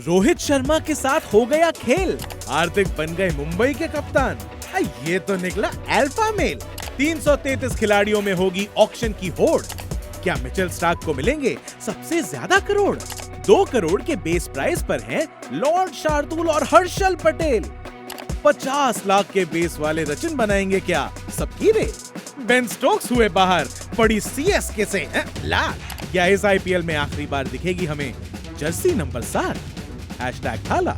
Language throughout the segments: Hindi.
रोहित शर्मा के साथ हो गया खेल, हार्दिक बन गए मुंबई के कप्तान। ये तो निकला अल्फा मेल। 333 खिलाड़ियों में होगी ऑक्शन की होड़। क्या मिचेल स्टार्क को मिलेंगे सबसे ज्यादा करोड़? 2 करोड़ के बेस प्राइस पर हैं लॉर्ड शार्दुल और हर्षल पटेल। 50 लाख के बेस वाले रचिन बनाएंगे क्या सबकी रे? बेन स्टोक्स हुए बाहर, पड़ी सीएसके से लाख। क्या इस आईपीएल में आखिरी बार दिखेगी हमें जर्सी नंबर 7? हैशटैग थाला।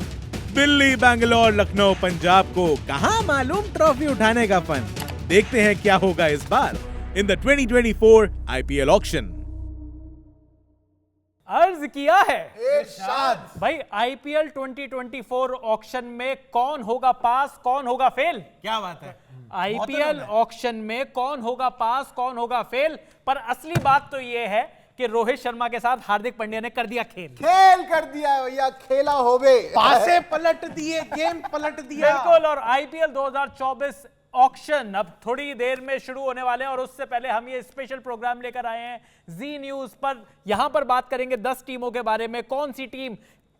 दिल्ली, बैंगलोर, लखनऊ, पंजाब को कहां मालूम ट्रॉफी उठाने का फन। देखते हैं क्या होगा इस बार इन द 2024 आईपीएल ऑक्शन। अर्ज किया है इरशाद। भाई, आईपीएल 2024 ऑक्शन में कौन होगा पास, कौन होगा फेल? क्या बात है। आईपीएल ऑक्शन में कौन होगा पास, कौन होगा फेल? पर असली बात तो यह है कि रोहित शर्मा के साथ हार्दिक पांड्या ने कर दिया खेल। खेल कर दिया है भैया, खेला होवे। पासे पलट दिए, गेम पलट दिया। बिल्कुल। और आईपीएल 2024 ऑक्शन अब थोड़ी देर में शुरू होने वाले हैं और उससे पहले हम ये स्पेशल प्रोग्राम लेकर आए हैं जी न्यूज पर। यहां पर बात करेंगे 10 टीमों के बारे में, कौन सी टीम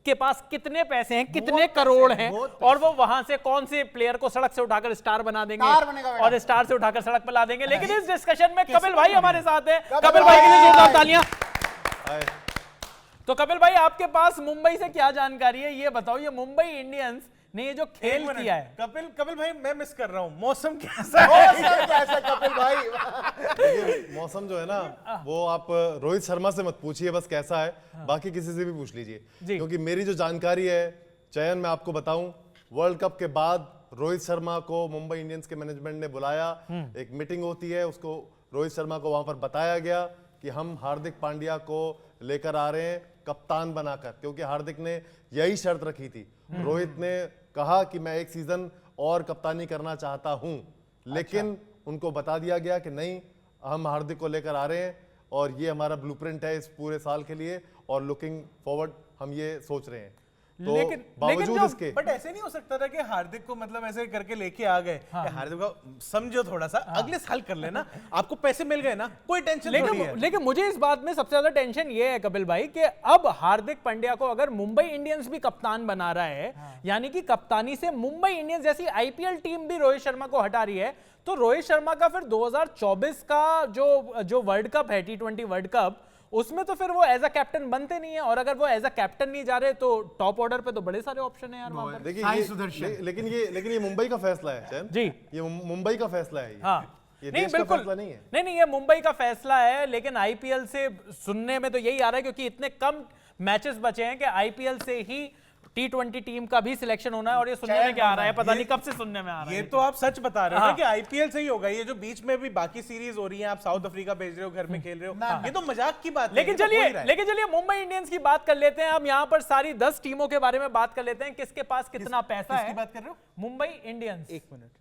के पास कितने पैसे हैं, कितने करोड़ हैं, और वो वहां से कौन से प्लेयर को सड़क से उठाकर स्टार बना देंगे और स्टार से उठाकर सड़क पर ला देंगे। लेकिन इस डिस्कशन में कपिल भाई हमारे साथ हैं। कपिल भाई के लिए जोरदार तालियां। तो कपिल भाई, आपके पास मुंबई से क्या जानकारी है, ये बताओ। ये मुंबई इंडियंस ने ये जो खेल किया है, कपिल भाई मैं मिस कर रहा हूँ। मौसम कैसा है? कैसा कपिल भाई? मौसम जो है ना, वो आप रोहित शर्मा से मत पूछिए बस कैसा है, बाकी किसी से भी पूछ लीजिए। क्योंकि मेरी जो जानकारी है चयन, मैं आपको बताऊं, वर्ल्ड कप के बाद रोहित शर्मा को मुंबई इंडियंस के मैनेजमेंट ने बुलाया, एक मीटिंग होती है, उसको रोहित शर्मा को वहां पर बताया गया कि हम हार्दिक पांड्या को लेकर आ रहे हैं कप्तान बनाकर, क्योंकि हार्दिक ने यही शर्त रखी थी। रोहित ने कहा कि मैं एक सीजन और कप्तानी करना चाहता हूं, लेकिन उनको बता दिया गया कि नहीं, हम हार्दिक को लेकर आ रहे हैं और ये हमारा ब्लूप्रिंट है इस पूरे साल के लिए, और लुकिंग फॉरवर्ड हम ये सोच रहे हैं। तो बावजूद इसके, बट ऐसे नहीं हो सकता था कि हार्दिक को मतलब ऐसे करके लेके आ गए। हार्दिक को समझो थोड़ा सा, अगले साल कर लेना, आपको पैसे मिल गए ना, कोई टेंशन थोड़ी है। लेकिन मुझे इस बात में सबसे ज्यादा टेंशन ये है कपिल भाई कि अब हार्दिक पांड्या को अगर मुंबई इंडियंस भी कप्तान बना रहा है, यानी कि कप्तानी से मुंबई इंडियंस जैसी आईपीएल टीम भी रोहित शर्मा को हटा रही है, तो रोहित शर्मा का फिर 2024 का जो वर्ल्ड कप है, T20 वर्ल्ड कप, उसमें तो फिर वो एज अ कैप्टन बनते नहीं है। और अगर वो एज अ कैप्टन नहीं जा रहे तो टॉप ऑर्डर पे तो बड़े सारे ऑप्शन है यार वहां पर। देखिए लेकिन ये मुंबई का फैसला है चैन जी, ये मुंबई का फैसला है। हाँ, ये नहीं देश का फैसला नहीं है। नहीं, ये मुंबई का फैसला है। लेकिन आईपीएल से सुनने में तो यही आ रहा है, क्योंकि इतने कम मैचेस बचे हैं कि आईपीएल से ही T20 टीम का भी सिलेक्शन होना है। और ये सुनने में क्या आ रहा है, पता नहीं कब से सुनने में आ रहा है। ये तो आप सच बता रहे हो ना कि आईपीएल से ही होगा। ये जो बीच में भी बाकी सीरीज हो रही है, आप साउथ अफ्रीका भेज रहे हो, घर में खेल रहे हो, ये तो मजाक की बात है। लेकिन चलिए मुंबई इंडियंस की बात कर लेते हैं। हम यहाँ पर सारी 10 टीमों के बारे में बात कर लेते हैं, किसके पास कितना पैसा है। बात कर रहे हो? मुंबई इंडियंस। 1 मिनट।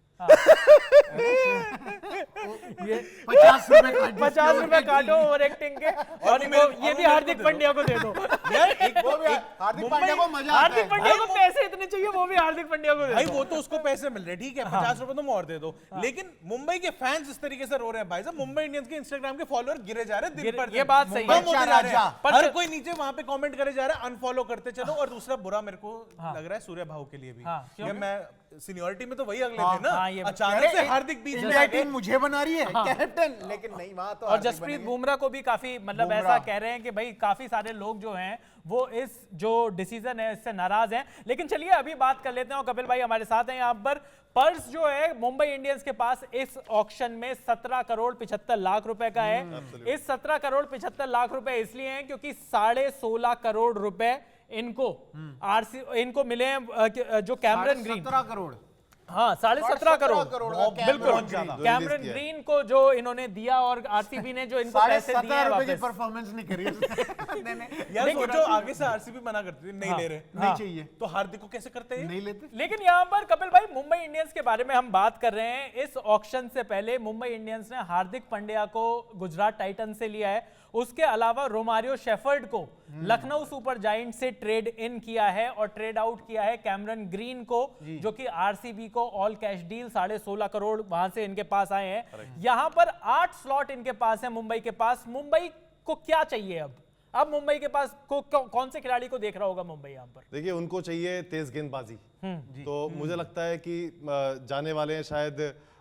ये 50 रुपए काटो ओवर एक्टिंग के, और ये भी हार्दिक पांड्या को दे दो यार। हार्दिक पांड्या को मजा आता है। हार्दिक पांड्या को पैसे इतने चाहिए, वो भी हार्दिक पांड्या को दे दो भाई। वो तो उसको पैसे मिल रहे, ठीक है, 50 रुपए तुम और दे दो। लेकिन मुंबई के फैंस इस तरीके से रो रहे हैं भाई साहब। मुंबई इंडियंस के इंस्टाग्राम के फॉलोअर गिरे जा रहे हैं दिन पर दिन। ये बात सही है। पर हर कोई नीचे वहां पे कमेंट करे जा रहा है, अनफॉलो करते चलो। और दूसरा बुरा मेरे को लग रहा है सूर्य भाव के लिए भी। मैं सीनियरिटी में तो वही अगले थे ना, अचानक से हार्दिक बीच में टीम मुझे बना रही है कैप्टन, लेकिन नहीं, वहां तो और जसप्रीत बुमराह को भी काफी मतलब ऐसा कह रहे हैं कि भाई काफी सारे लोग जो हैं वो इस जो डिसीजन है इससे नाराज हैं। लेकिन चलिए अभी बात कर लेते हैं, और कपिल भाई हमारे साथ हैं यहाँ पर। पर्स जो है मुंबई इंडियंस के पास इस ऑक्शन में 17 करोड़ 75 लाख रुपए का है। इस 17 करोड़ 75 लाख रुपए इसलिए हैं क्योंकि 16.5 करोड़ रुपए इनको मिले हैं जो कैमरन ग्रीन। 17 करोड़, हाँ, 17.5 करोड़ बिल्कुल। कैमरन किया ग्रीन को जो इन्होंने दिया, और आरसीबी ने जो इनको पैसे दिए हैं रुपए की वापस। परफॉर्मेंस नहीं करी यार सोचो, आगे से आरसीबी मना करती थी, नहीं ले रहे, नहीं चाहिए, तो हार्दिक को कैसे करते हैं? नहीं लेते। लेकिन यहाँ पर कपिल भाई मुंबई इंडियंस के बारे में हम बात कर रहे हैं। इस ऑक्शन से पहले मुंबई इंडियंस ने हार्दिक पांड्या को गुजरात टाइटंस से लिया है। उसके अलावा रोमारियो शेफर्ड को लखनऊ सुपर जायंट से ट्रेड इन किया है, और ट्रेड आउट किया है कैमरन ग्रीन को, जो कि आरसीबी को ऑल कैश डील 16.5 करोड़ वहां से इनके पास आए हैं। यहां पर 8 स्लॉट इनके पास है मुंबई के पास। मुंबई को क्या चाहिए अब? अब मुंबई के पास कौन से खिलाड़ी को देख रहा होगा मुंबई यहाँ पर? देखिए, उनको चाहिए तेज गेंदबाजी। तो मुझे लगता है कि जाने वाले हैं शायद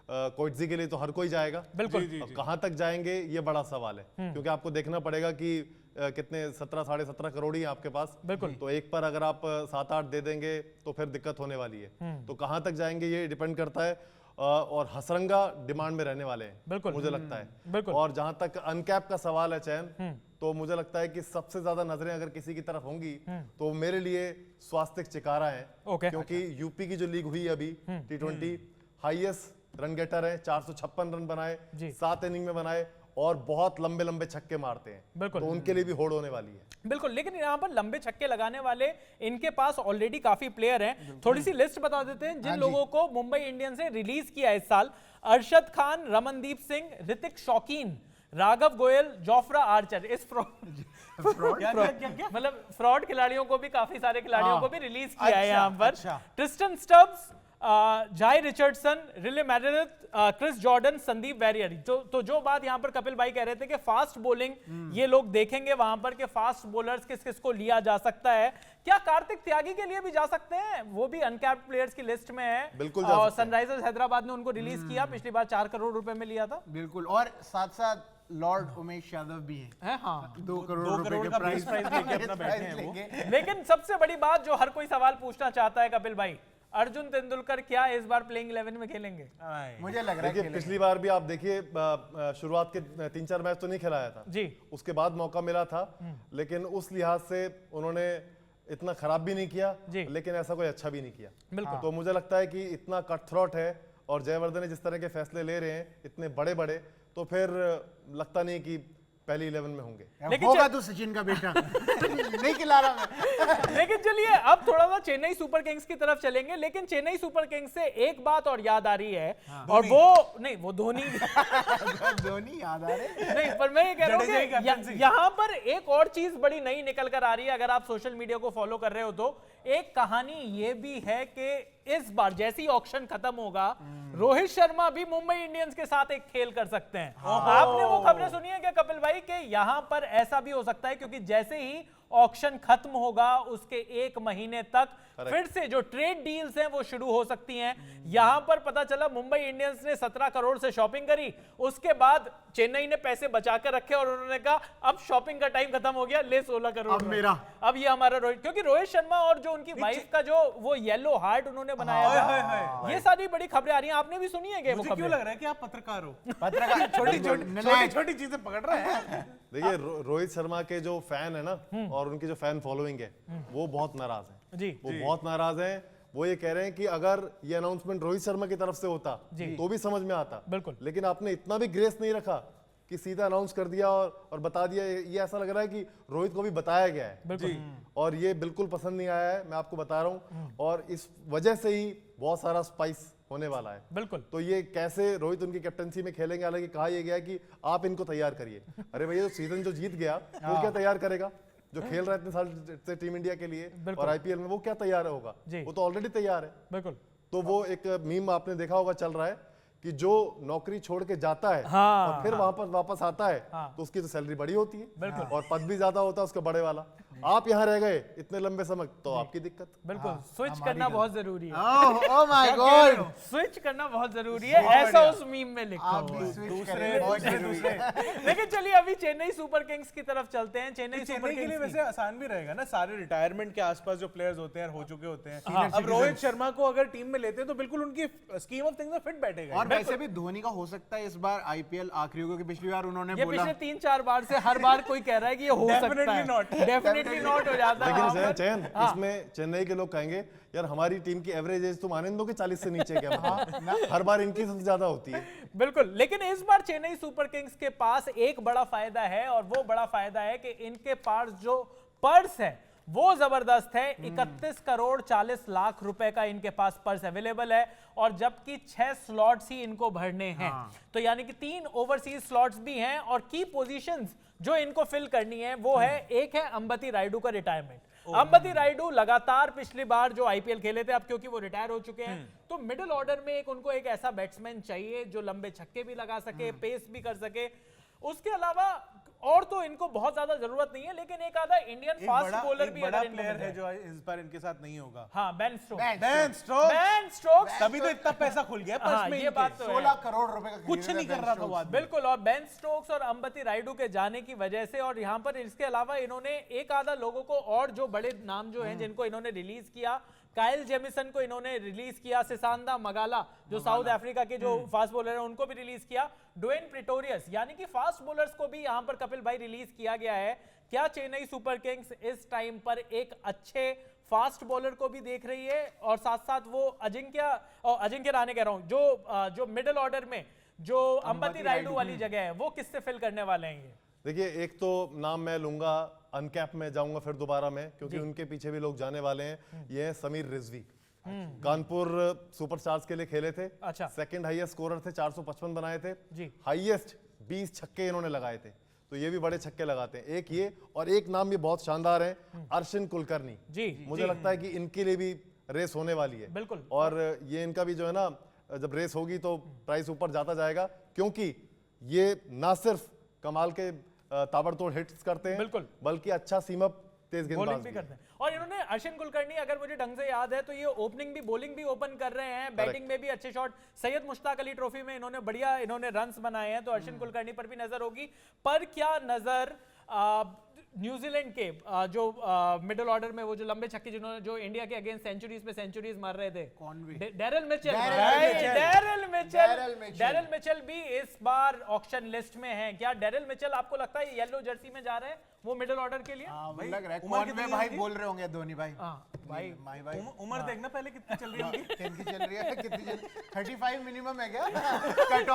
कोइट्जी के लिए तो हर कोई जाएगा। बिल्कुल। कहां तक जाएंगे ये बड़ा सवाल है, क्योंकि आपको देखना पड़ेगा कि कितने 17 साढ़े 17 करोड़ ही आपके पास। बिल्कुल। तो एक पर अगर आप 7-8 दे देंगे तो फिर दिक्कत होने वाली है। तो कहां तक जाएंगे ये डिपेंड करता है। और हसरंगा डिमांड में रहने वाले हैं, बिल्कुल मुझे लगता है। बिल्कुल। और जहां तक अनकैप का सवाल है चयन, तो मुझे लगता है कि सबसे ज्यादा नजरें अगर किसी की तरफ होंगी तो मेरे लिए स्वास्तिक चिकारा है। क्योंकि यूपी की जो लीग हुई अभी T20, हाईएस्ट रन गेटर है, 456 रन बनाए, 7 इनिंग में बनाए और बहुत लंबे लंबे छक्के मारते हैं। तो उनके लिए भी होड़ होने वाली है। बिल्कुल। लेकिन यहाँ पर लंबे छक्के लगाने वाले इनके पास ऑलरेडी काफी प्लेयर हैं। थोड़ी सी लिस्ट बता देते हैं जिन लोगों को मुंबई इंडियंस ने रिलीज किया इस साल। अरशद खान, रमनदीप सिंह, ऋतिक शौकीन, राघव गोयल, जोफ्रा आर्चर। इस मतलब फ्रॉड खिलाड़ियों को भी, काफी सारे खिलाड़ियों को भी रिलीज किया है यहाँ पर। Tristan Stubbs, Jhye Richardson, Riley Meredith, Chris Jordan, Sandeep Warrier. तो जो बात यहां पर कपिल भाई कह रहे थे कि फास्ट बॉलिंग ये लोग देखेंगे वहां पर कि फास्ट बॉलर्स किस किस को लिया जा सकता है। क्या कार्तिक त्यागी के लिए भी जा सकते हैं? वो भी अनकैप्ड प्लेयर्स की लिस्ट में है। बिल्कुल। और सनराइजर्स हैदराबाद ने उनको रिलीज किया, पिछली बार 4 करोड़ रुपए में लिया था। बिल्कुल। और साथ साथ लॉर्ड उमेश यादव भी है। हाँ, 2 करोड़ रुपए के प्राइस लेके अपना बैठे हैं वो। लेकिन सबसे बड़ी बात जो हर कोई सवाल पूछना चाहता है कपिल भाई, अर्जुन तेंदुलकर क्या इस बार प्लेइंग 11 में खेलेंगे? मुझे लग रहा है पिछली बार भी आप देखिए, शुरुआत के 3-4 मैच तो नहीं खिलाया था जी, उसके बाद मौका मिला था, लेकिन उस लिहाज से उन्होंने इतना खराब भी नहीं किया, लेकिन ऐसा कोई अच्छा भी नहीं किया। बिल्कुल। तो मुझे लगता है कि इतना कट थ्रोट है और जयवर्धन जिस तरह के फैसले ले रहे हैं इतने बड़े बड़े, तो फिर लगता नहीं कि पहली 11 में होंगे। लेकिन होगा तो सचिन का बेटा नहीं खिला रहा मैं। लेकिन चलिए अब थोड़ा सा चेन्नई सुपर किंग्स की तरफ चलेंगे। लेकिन चेन्नई सुपर किंग्स से एक बात और याद आ रही है, और वो नहीं, वो धोनी धोनी याद आ रहे नहीं, पर मैं ये कह रहा हूँ कि यहाँ पर एक और चीज बड़ी नई निकल कर आ रही है। अगर आप सोशल मीडिया को फॉलो कर रहे हो तो एक कहानी ये भी है कि इस बार जैसी ऑक्शन खत्म होगा, रोहित शर्मा भी मुंबई इंडियंस के साथ एक खेल कर सकते हैं। आपने वो खबरें सुनी है क्या कपिल भाई कि यहां पर ऐसा भी हो सकता है, क्योंकि जैसे ही ऑक्शन खत्म होगा उसके 1 महीने तक फिर से जो ट्रेड डील्स हैं वो शुरू हो सकती हैं। यहां पर पता चला मुंबई इंडियंस ने 17 करोड़ से शॉपिंग करी, उसके बाद चेन्नई ने पैसे बचा कर रखे और उन्होंने कहा अब शॉपिंग का टाइम खत्म हो गया, ले 16 करोड़ अब मेरा, अब ये हमारा रोहित। क्योंकि रोहित शर्मा और जो उनकी वाइफ का जो वो येलो हार्ट उन्होंने बनाया था, ये सारी बड़ी खबरें आ रही हैं। आपने भी सुनी है? मुझे क्यों लग रहा है कि आप पत्रकार हो? पत्रकार छोटी चीजें पकड़ रहे हैं। देखिए, रोहित शर्मा के जो फैन है ना और उनकी जो फैन फॉलोइंग है वो बहुत नाराज है जी। वो बहुत नाराज हैं। वो ये कह रहे हैं कि अगर ये अनाउंसमेंट रोहित शर्मा की तरफ से होता तो भी समझ में आता, बिल्कुल, लेकिन आपने इतना भी ग्रेस नहीं रखा कि सीधा अनाउंस कर दिया और बता दिया। ये ऐसा लग रहा है कि रोहित को भी बताया गया है, और ये बिल्कुल पसंद नहीं आया है, मैं आपको बता रहा हूँ। और इस वजह से ही बहुत सारा स्पाइस होने वाला है। बिल्कुल। तो ये कैसे रोहित उनकी कैप्टनसी में खेलेंगे, हालांकि कहा यह गया है कि आप इनको तैयार करिए। अरे भैया, जो सीजन जो जीत गया वो क्या तैयार करेगा? जो खेल रहा है इतने साल से टीम इंडिया के लिए और आईपीएल में, वो क्या तैयार होगा? वो तो ऑलरेडी तैयार है। बिल्कुल। तो वो एक मीम आपने देखा होगा चल रहा है कि जो नौकरी छोड़ के जाता है और फिर वापस आता है तो उसकी तो सैलरी बड़ी होती है और पद भी ज्यादा होता है उसका बड़े वाला। आप यहाँ रह गए इतने लंबे समय, तो आपकी दिक्कत। बिल्कुल, स्विच करना बहुत जरूरी है। ओह माय गॉड, स्विच करना बहुत जरूरी है, ऐसा उस मीम में लिखा हुआ है। दूसरे लेकिन चलिए अभी चेन्नई सुपर किंग्स की तरफ चलते हैं। चेन्नई सुपर के लिए किंग्स वैसे आसान भी रहेगा ना, सारे रिटायरमेंट के आसपास जो प्लेयर्स होते हैं हो चुके होते हैं। अब रोहित शर्मा को अगर टीम में लेते हैं तो बिल्कुल उनकी स्कीम ऑफ थिंग्स में फिट बैठेगा। और वैसे भी धोनी का हो सकता है इस बार आईपीएल आखिरी होगा, कि पिछली बार उन्होंने ये बोला, पिछले 3-4 बार से हर बार कोई कह रहा है कि ये हो सकता है, डेफिनेटली नॉट हो जाता है। लेकिन चयन इसमें चेन्नई के लोग कहेंगे यार हमारी टीम की एवरेज एज तुम आने दो कि 40 से नीचे क्या? हर बार इनकी सबसे ज्यादा होती है। बिल्कुल। लेकिन इस बार चेन्नई सुपर किंग्स के पास एक बड़ा फायदा है, और वो बड़ा फायदा है कि इनके पास जो पर्स है वो जबरदस्त है। 31 करोड़ 40 लाख रुपए का इनके पास पर्स अवेलेबल है, और जबकि 6 स्लॉट्स ही इनको भरने हैं। तो यानी कि 3 ओवरसीज स्लॉट्स भी हैं, और की पोजीशंस जो इनको फिल करनी है वो है, एक है अंबती रायडू का रिटायरमेंट। अंबती रायडू लगातार पिछली बार जो आईपीएल खेले थे, अब क्योंकि वो रिटायर हो चुके हैं, तो मिडिल ऑर्डर में उनको एक ऐसा बैट्समैन चाहिए जो लंबे छक्के भी लगा सके, पेस भी कर सके। उसके अलावा और तो इनको बहुत ज्यादा जरूरत नहीं है, लेकिन एक आधा इंडियन फास्ट बॉलर भी बड़ा प्लेयर है जो इस बार इनके साथ नहीं होगा। हाँ, बेन स्टोक्स। बेन स्टोक्स तभी तो इतना पैसा खुल गया पर्स में। ये बात तो 16 करोड़ रुपए का कुछ नहीं कर रहा था वो आदमी। बिल्कुल, और बेन स्टोक्स और अंबती रायडू के जाने की वजह से, और यहाँ पर इसके अलावा इन्होंने एक आधा लोगों को और जो बड़े नाम जो हैं जिनको इन्होंने रिलीज किया, काइल जेमिसन को इन्होंने रिलीज किया, सिसांदा मगाला जो साउथ अफ्रीका के जो फास्ट बॉलर हैं उनको भी रिलीज किया, ड्वेन प्रिटोरियस, यानी कि फास्ट बॉलर्स को भी यहां पर कपिल भाई रिलीज किया गया है। क्या चेन्नई सुपर किंग्स इस टाइम पर एक अच्छे फास्ट बॉलर को भी देख रही है, और साथ साथ वो अजिंक्य रहाणे कह रहा हूं, जो मिडिल ऑर्डर में जो अंबती रायडू वाली जगह है वो किससे फिल करने वाले हैं ये? देखिए, एक तो नाम मैं लूंगा, अनकैप में जाऊंगा फिर दोबारा में, क्योंकि उनके पीछे भी लोग जाने वाले हैं। ये है समीर रिजवी, कानपुर सुपरस्टार्स के लिए खेले थे। अच्छा। सेकंड हाईएस्ट स्कोरर थे, 455 बनाए थे जी। हाईएस्ट 20 छक्के इन्होंने लगाए थे, तो ये भी बड़े छक्के लगाते हैं। एक ये, और एक नाम ये बहुत शानदार है, अर्शिन कुलकर्णी जी। मुझे लगता है कि इनके लिए भी रेस होने वाली है। बिल्कुल। और ये इनका भी जो है ना, जब रेस होगी तो प्राइस ऊपर जाता जाएगा, क्योंकि ये ना सिर्फ कमाल के ताबड़तोड़ हिट्स करते हैं, बिल्कुल, बल्कि अच्छा सीम अप तेज गेंदबाज भी करते हैं। और इन्होंने अर्शिन कुलकर्णी, अगर मुझे ढंग से याद है तो ये ओपनिंग भी बॉलिंग भी ओपन कर रहे हैं, बैटिंग में भी अच्छे शॉट। सैयद मुश्ताक अली ट्रॉफी में इन्होंने बढ़िया रन्स बनाए हैं, तो अर्शिन कुलकर्णी पर भी नजर होगी। पर क्या नजर न्यूजीलैंड के जो मिडिल ऑर्डर में वो जो लंबे छक्के जिन्होंने जो इंडिया के अगेंस्ट सेंचुरीज पे सेंचुरीज मार रहे थे, डैरेल मिचेल भी इस बार ऑक्शन लिस्ट में है। क्या डैरेल मिचेल आपको लगता है येलो जर्सी में जा रहे हैं वो मिडिल ऑर्डर के लिए? लग रहा है कॉनवे भाई बोल रहे होंगे, धोनी भाई। भाई उम्र देखना पहले कितनी चल रही है, कितनी चल रही है, कितनी चल 35 मिनिमम है क्या? कट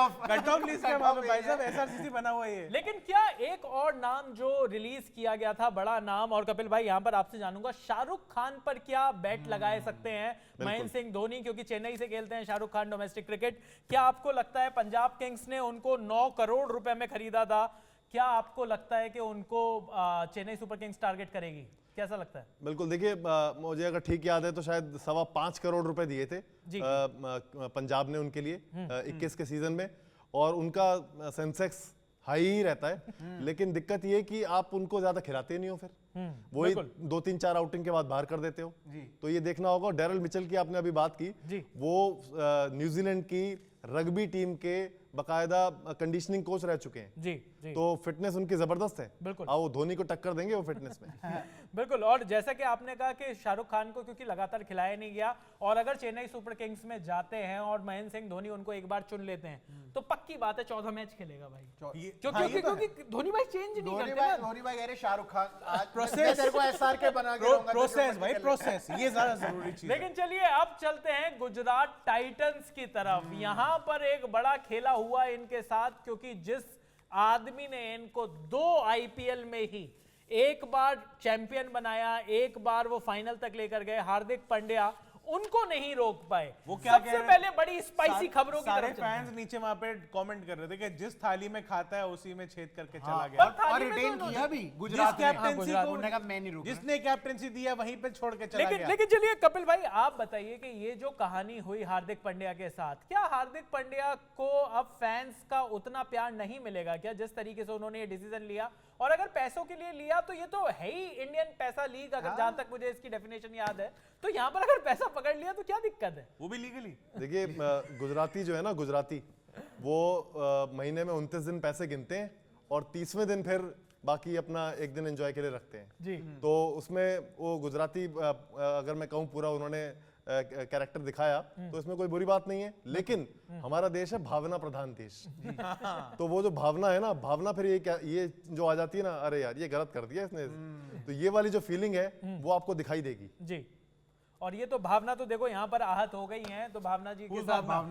ऑफ लिस्ट है वहां पे भाई साहब, एसआरसीसी बना हुआ है ये। लेकिन क्या एक और नाम जो रिलीज किया गया था, बड़ा नाम, और कपिल भाई यहां पर आपसे जानूंगा, शाहरुख खान पर क्या बेट लगाए सकते हैं महेंद्र सिंह धोनी, क्योंकि चेन्नई से खेलते हैं शाहरुख खान डोमेस्टिक क्रिकेट। क्या आपको लगता है पंजाब किंग्स ने उनको 9 करोड़ रुपए में खरीदा था, क्या आपको लगता है कि उनको चेन्नई सुपर किंग्स टारगेट करेगी? कैसा लगता है? बिल्कुल, देखिए, मुझे अगर ठीक याद है तो शायद 5.25 करोड़ रुपए दिए थे पंजाब ने उनके लिए 21 के सीजन में, और उनका सेंसेक्स हाई ही रहता है। लेकिन दिक्कत ये कि आप उनको ज्यादा खिलाते नहीं हो, फिर वही 2-3-4 आउटिंग के बाद बाहर कर देते हो। तो ये देखना होगा। डैरेल मिचेल की आपने अभी बात की, वो न्यूजीलैंड की रग्बी टीम के बकायदा कंडीशनिंग कोच रह चुके हैं जी। तो फिटनेस उनकी जबरदस्त है। बिल्कुल, वो धोनी को टक्कर देंगे वो फिटनेस में। बिल्कुल। और जैसा कि आपने कहा कि शाहरुख खान को क्योंकि लगातार खिलाया नहीं गया, और अगर चेन्नई सुपर किंग्स में जाते हैं और महेंद्र सिंह धोनी उनको एक बार चुन लेते हैं तो पक्की बात है 14 मैच खेलेगा भाई, क्योंकि धोनी भाई चेंज नहीं करते। धोनी भाई कह रहे शाहरुख खान आज प्रोसेस तेरे को एसआरके बना के दूंगा, प्रोसेस भाई, प्रोसेस ये ज्यादा जरूरी चीज है। लेकिन चलिए अब चलते हैं गुजरात टाइटंस की तरफ। यहां पर एक बड़ा खेला हुआ इनके साथ, क्योंकि जिस आदमी ने इनको 2 आईपीएल में ही एक बार चैंपियन बनाया, एक बार वो फाइनल तक लेकर गए, हार्दिक पांड्या, उनको नहीं रोक पाए। वो क्या सबसे पहले बड़ी स्पाइसी खबरों की सारे तरफ फैंस नीचे वहां पे कमेंट कर रहे थे कि जिस थाली में खाता है उसी में छेद करके चला गया। और रिटेन किया भी गुजरात कैप्टेंसी को, उन्होंने कहा मैं नहीं रुकूंगा, जिसने कैप्टेंसी दिया वहीं पे छोड़ के चला गया। लेकिन चलिए कपिल भाई आप बताइए कि ये जो कहानी हुई हार्दिक पांड्या के साथ, क्या हार्दिक पांड्या को अब फैंस का उतना प्यार नहीं मिलेगा क्या, जिस तरीके से उन्होंने ये डिसीजन लिया? और अगर पैसों के लिए लिया तो ये तो है ही इंडियन पैसा लीग, अगर जहां तक मुझे इसकी डेफिनेशन याद है, तो यहां पर अगर पैसा पकड़ लिया तो क्या दिक्कत है? वो भी लीगली। देखिए, गुजराती जो है ना, गुजराती वो महीने में 29 दिन पैसे गिनते हैं और 30वें दिन फिर बाकी अपना एक दिन एंजॉय के लिए रखते हैं जी। तो उसमें वो गुजराती, अगर मैं कहूँ पूरा उन्होंने कैरेक्टर दिखाया तो इसमें कोई बुरी बात नहीं है। लेकिन हमारा देश है भावना प्रधान देश, तो वो जो भावना है ना, भावना फिर ये जो आ जाती है ना, अरे यार ये गलत कर दिया इसने, तो ये वाली जो फीलिंग है वो आपको दिखाई देगी जी। और ये तो भावना तो देखो यहाँ पर आहत हो गई हैं, तो भावना जी के साथ बहुत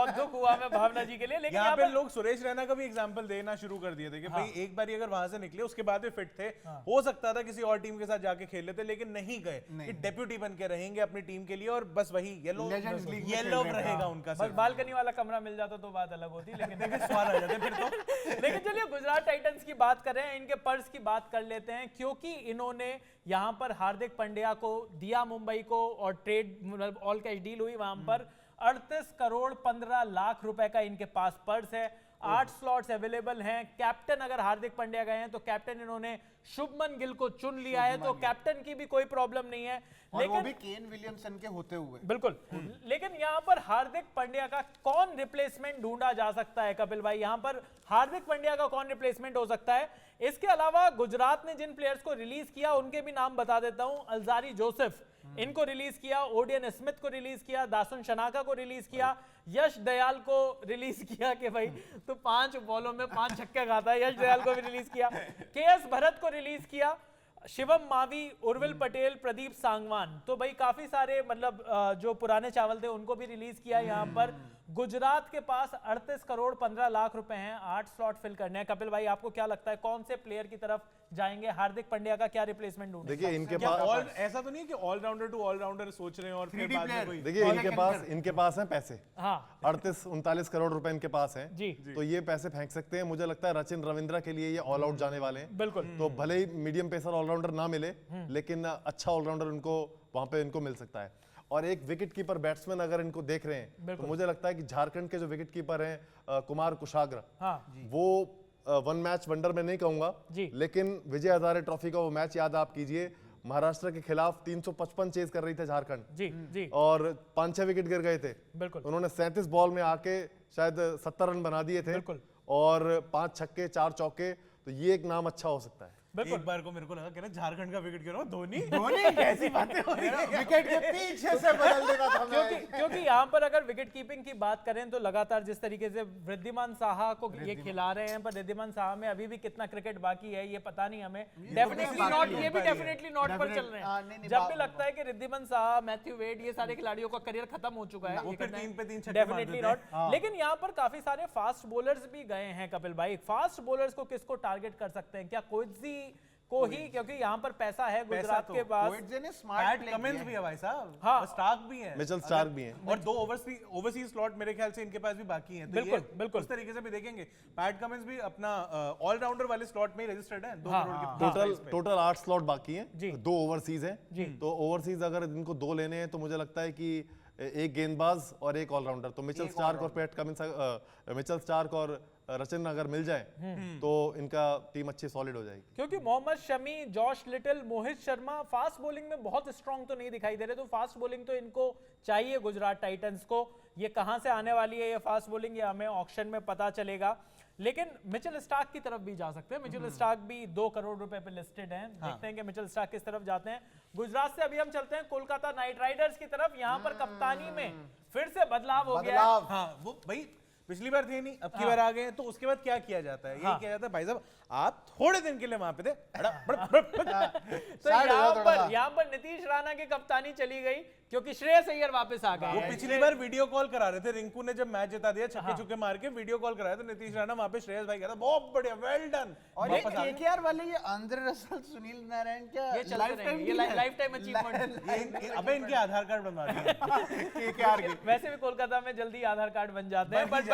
दुख हुआ मैं भावना जी के लिए। लेकिन यहाँ पे लोग सुरेश रैना का भी एग्जांपल देना शुरू कर दिए थे कि भाई एक बार अगर वहां से निकले उसके बाद भी फिट थे, हो सकता था किसी और टीम के साथ जाके खेल लेते, लेकिन नहीं गए कि डेप्यूटी बन के रहेंगे अपनी टीम के लिए और बस वही येलो रहेगा उनका। बस बालकनी वाला कमरा मिल जाता तो बात अलग होती, लेकिन सवाल आ जाते फिर तो। लेकिन चलिए गुजरात टाइटंस की बात कर रहे हैं, इनके पर्स की बात कर लेते हैं, क्योंकि इन्होंने यहां पर हार्दिक पांड्या को दिया मुंबई को, और ट्रेड ऑल कैश डील हुई वहां पर 38 करोड़ 15 लाख रुपए का इनके पास पर्स है। 8 स्लॉट्स अवेलेबल हैं। कैप्टन अगर हार्दिक पांड्या गए हैं तो कैप्टन इन्होंने शुभमन गिल को चुन लिया है, तो कैप्टन की भी कोई प्रॉब्लम नहीं है। और वो भी केन विलियमसन के होते हुए। बिल्कुल, लेकिन यहाँ पर हार्दिक पांड्या का कौन रिप्लेसमेंट ढूंढा जा सकता है कपिल भाई? यहाँ पर हार्दिक पांड्या का कौन रिप्लेसमेंट हो सकता है? इसके अलावा गुजरात ने जिन प्लेयर्स को रिलीज किया उनके भी नाम बता देता हूं। अल्जारी जोसेफ इनको रिलीज किया, ओडियन स्मिथ को रिलीज किया, दासुन शनाका को रिलीज किया, यश दयाल को रिलीज किया कि भाई तो 5 बॉलों में 5 छक्के खाता है, यश दयाल को भी रिलीज किया, केएस भरत को रिलीज किया, शिवम मावी, उर्विल पटेल, प्रदीप सांगवान। तो भाई काफी सारे मतलब जो पुराने चावल थे उनको भी रिलीज किया। यहाँ पर गुजरात के पास 38 करोड़ 15 लाख रुपए हैं, 8 स्लॉट फिल करने हैं। कपिल भाई आपको क्या लगता है कौन से प्लेयर की तरफ जाएंगे? हार्दिक पांड्या का क्या रिप्लेसमेंट ढूंढेंगे? देखिए इनके क्या पास ऐसा तो नहीं है कि ऑलराउंडर टू ऑलराउंडर सोच रहे हैं और फिर 3D बाद में player। कोई देखिए इनके पास हैं पैसे, हाँ 38-39 करोड़ रुपए इनके पास हैं। जी तो ये पैसे फेंक सकते हैं। मुझे लगता है रचिन रविंद्रा के लिए ये ऑल आउट जाने वाले हैं। बिल्कुल। तो भले ही मीडियम पेसर ऑलराउंडर ना मिले, लेकिन अच्छा ऑलराउंडर उनको वहां पे इनको मिल सकता है। और एक विकेट कीपर बैट्समैन अगर इनको देख रहे हैं तो मुझे लगता है कि झारखंड के जो विकेट कीपर हैं कुमार कुशाग्र, हाँ वो वन मैच वंडर में नहीं कहूंगा, जी। लेकिन विजय हजारे ट्रॉफी का वो मैच याद आप कीजिए, महाराष्ट्र के खिलाफ 355 चेज कर रही थी झारखंड, जी जी और 5-6 विकेट गिर गए थे। बिल्कुल उन्होंने 37 बॉल में आके शायद 70 रन बना दिए थे, बिल्कुल। और 5 छक्के 4 चौके। तो ये एक नाम अच्छा हो सकता है। एक बार को मेरे को लगा कि ना झारखंड का विकेट गिरा धोनी धोनी कैसी बातें हो रही है। विकेट के पीछे से बदल देगा था क्योंकि यहाँ पर अगर विकेट कीपिंग की बात करें तो लगातार जिस तरीके से वृद्धिमान साहा को ये खिला रहे हैं, पर वृद्धिमान साहा में अभी भी कितना क्रिकेट बाकी है ये पता नहीं हमें। डेफिनेटली नॉट, ये भी डेफिनेटली नॉट पर चल रहे हैं। जब भी लगता है कि वृद्धिमान साहा, मैथ्यू वेड, ये सारे खिलाड़ियों का करियर खत्म हो चुका है, वो फिर 3 पे 3 छक्के डेफिनेटली नॉट। लेकिन यहाँ पर काफी सारे फास्ट बॉलर्स भी गए हैं कपिल भाई। फास्ट बॉलर्स को किसको टारगेट कर सकते हैं? क्या कोई को ही, क्योंकि यहाँ पर पैसा है गुजरात के पास। पैट कमिंस भी है भाई साहब, हाँ। और स्टार्क भी है, मिचेल स्टार्क भी हैं। और 2 ओवरसीज स्लॉट मेरे ख्याल से इनके पास भी बाकी हैं। तो बिल्कुल, ये बिल्कुल। उस तरीके से भी देखेंगे। पैट कमिंस भी अपना ऑलराउंडर वाले स्लॉट में ही रजिस्टर्ड है, 2 हाँ, करोड़ हाँ, के टोटल 8 स्लॉट बाकी जी। हैं, 2 ओवरसीज हैं। तो ओवरसीज अगर इनको 2 लेने हैं तो मुझे लगता है कि एक गेंदबाज और एक ऑलराउंडर, तो मिचेल स्टार्क और पैट कमिंस, मिचेल स्टार्क और रचिन अगर मिल जाए तो इनका टीम अच्छी सॉलिड हो जाएगी। क्योंकि Mohammed Shami, Josh little, Mohit Sharma fast bowling में बहुत स्ट्रांग तो नहीं दिखाई दे रहे, तो फास्ट बॉलिंग तो इनको चाहिए गुजरात टाइटंस को। ये कहां से आने वाली है ये फास्ट बॉलिंग, ये हमें ऑक्शन में पता चलेगा। लेकिन मिचेल स्टार्क की तरफ भी जा सकते हैं। मिचेल स्टार्क भी 2 करोड़ रुपए पे लिस्टेड हैं। देखते हैं कि मिचेल स्टार्क किस तरफ जाते हैं। गुजरात से अभी हम चलते हैं कोलकाता नाइट राइडर्स की तरफ। यहाँ पर कप्तानी में फिर से बदलाव हो गया है। हाँ, वो भाई पिछली बार थे नहीं, अब की बार आ गए, तो उसके बाद क्या किया जाता है? यही किया जाता है भाई साहब, आप थोड़े दिन के लिए वहां पे थे। तो यहाँ पर नीतीश राणा की कप्तानी चली गई क्योंकि श्रेयस अय्यर वापस आ गए। वो पिछली बार वीडियो कॉल करा रहे थे, रिंकू ने जब मैच जिता दिया छक्के चुक्के मार के वीडियो कॉल कराया, तो नीतीश राणा वहां पे श्रेयस भाई कहता बहुत बढ़िया, वेल डन। और ये केकेआर वाले ये आंद्रे रसल, सुनील नारायण क्या ये चलते रहेंगे, ये लाइफ टाइम अचीवमेंट। अबे इनके आधार कार्ड बनवा दिए केकेआर के। वैसे भी कोलकाता में जल्दी आधार कार्ड बन जाते हैं, but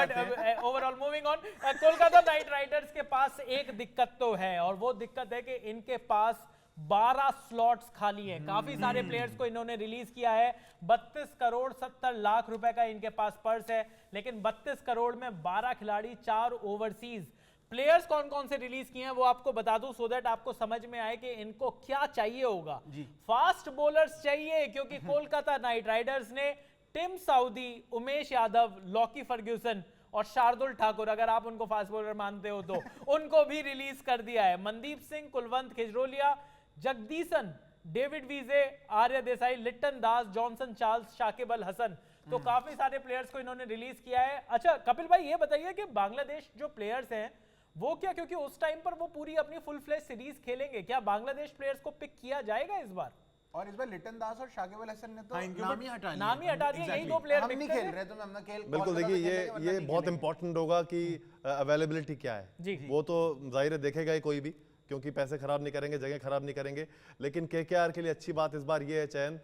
overall moving on. Kolkata Knight Riders के पास एक दिक्कत तो है, और वो दिक्कत है कि इनके पास 12 स्लॉट्स खाली हैं। काफी सारे प्लेयर्स को इन्होंने रिलीज किया है। 32 करोड़ 70 लाख रुपए का इनके पास पर्स है, लेकिन 32 करोड़ में 12 खिलाड़ी, 4 ओवरसीज। प्लेयर्स कौन कौन से रिलीज किए हैं वो आपको बता दूं, सो दैट आपको समझ में आए कि इनको क्या चाहिए होगा। फास्ट बॉलर्स चाहिए, क्योंकि कोलकाता नाइट राइडर्स ने Tim Southee, Umesh Yadav, Lockie Ferguson और शार्दुल ठाकुर, अगर आप उनको फास्ट बॉलर मानते हो तो, उनको भी रिलीज कर दिया है। मनदीप सिंह, कुलवंत खिजरोलिया, जगदीशन, डेविड वीजे, आर्य देसाई, लिट्टन दास, जॉनसन चार्ल्स, शाकिब अल हसन, तो काफी सारे प्लेयर्स को इन्होंने रिलीज किया है। अच्छा कपिल भाई, ये बताइए कि बांग्लादेश जो प्लेयर्स हैं वो क्या, क्योंकि उस टाइम पर वो पूरी अपनी फुल फ्लेज सीरीज खेलेंगे, क्या बांग्लादेश प्लेयर्स को पिक किया जाएगा इस बार? और इस बार लिटन दास और शाकिब अल हसन ने तो इनके नाम ही हटा लिया। नाम ही हटा दिया, यही 2 प्लेयर हम नहीं खेल रहे, तो मैं अपना खेल बिल्कुल। देखिए ये बहुत इंपॉर्टेंट होगा कि अवेलेबिलिटी क्या है। वो तो जाहिर है देखेगा ही कोई भी, क्योंकि पैसे खराब नहीं करेंगे, जगह खराब नहीं करेंगे। लेकिन केकेआर के लिए अच्छी बात इस बार ये है चयन,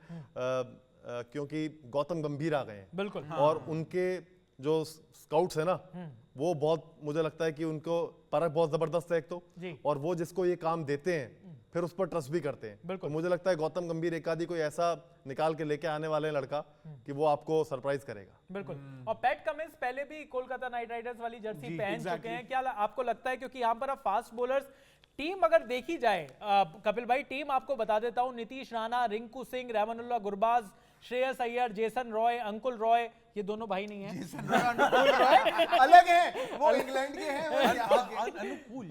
क्योंकि गौतम गंभीर आ गए हैं। बिल्कुल। और उनके जो स्काउट्स है ना, वो बहुत, मुझे लगता है कि उनको परख बहुत जबरदस्त है एक तो, और वो जिसको ये काम देते हैं फिर उस पर ट्रस्ट भी करते हैं। बिल्कुल। तो मुझे लगता है गौतम गंभीर एक आधी कोई ऐसा निकाल के लेके आने वाले हैं लड़का कि वो आपको सरप्राइज करेगा। बिल्कुल। और पैट कमिंस पहले भी कोलकाता नाइट राइडर्स वाली जर्सी पहन चुके हैं, क्या आपको लगता है, क्योंकि यहाँ पर अब फास्ट बॉलर्स टीम अगर देखी जाए, कपिल भाई टीम आपको बता देता हूं, नीतीश राणा, रिंकू सिंह, रहमानुल्लाह गुरबाज, श्रेयस अय्यर, जेसन रॉय, अंकुल रॉय, ये दोनों भाई नहीं है, अलग है, वो इंग्लैंड के हैं, वो यहाँ के।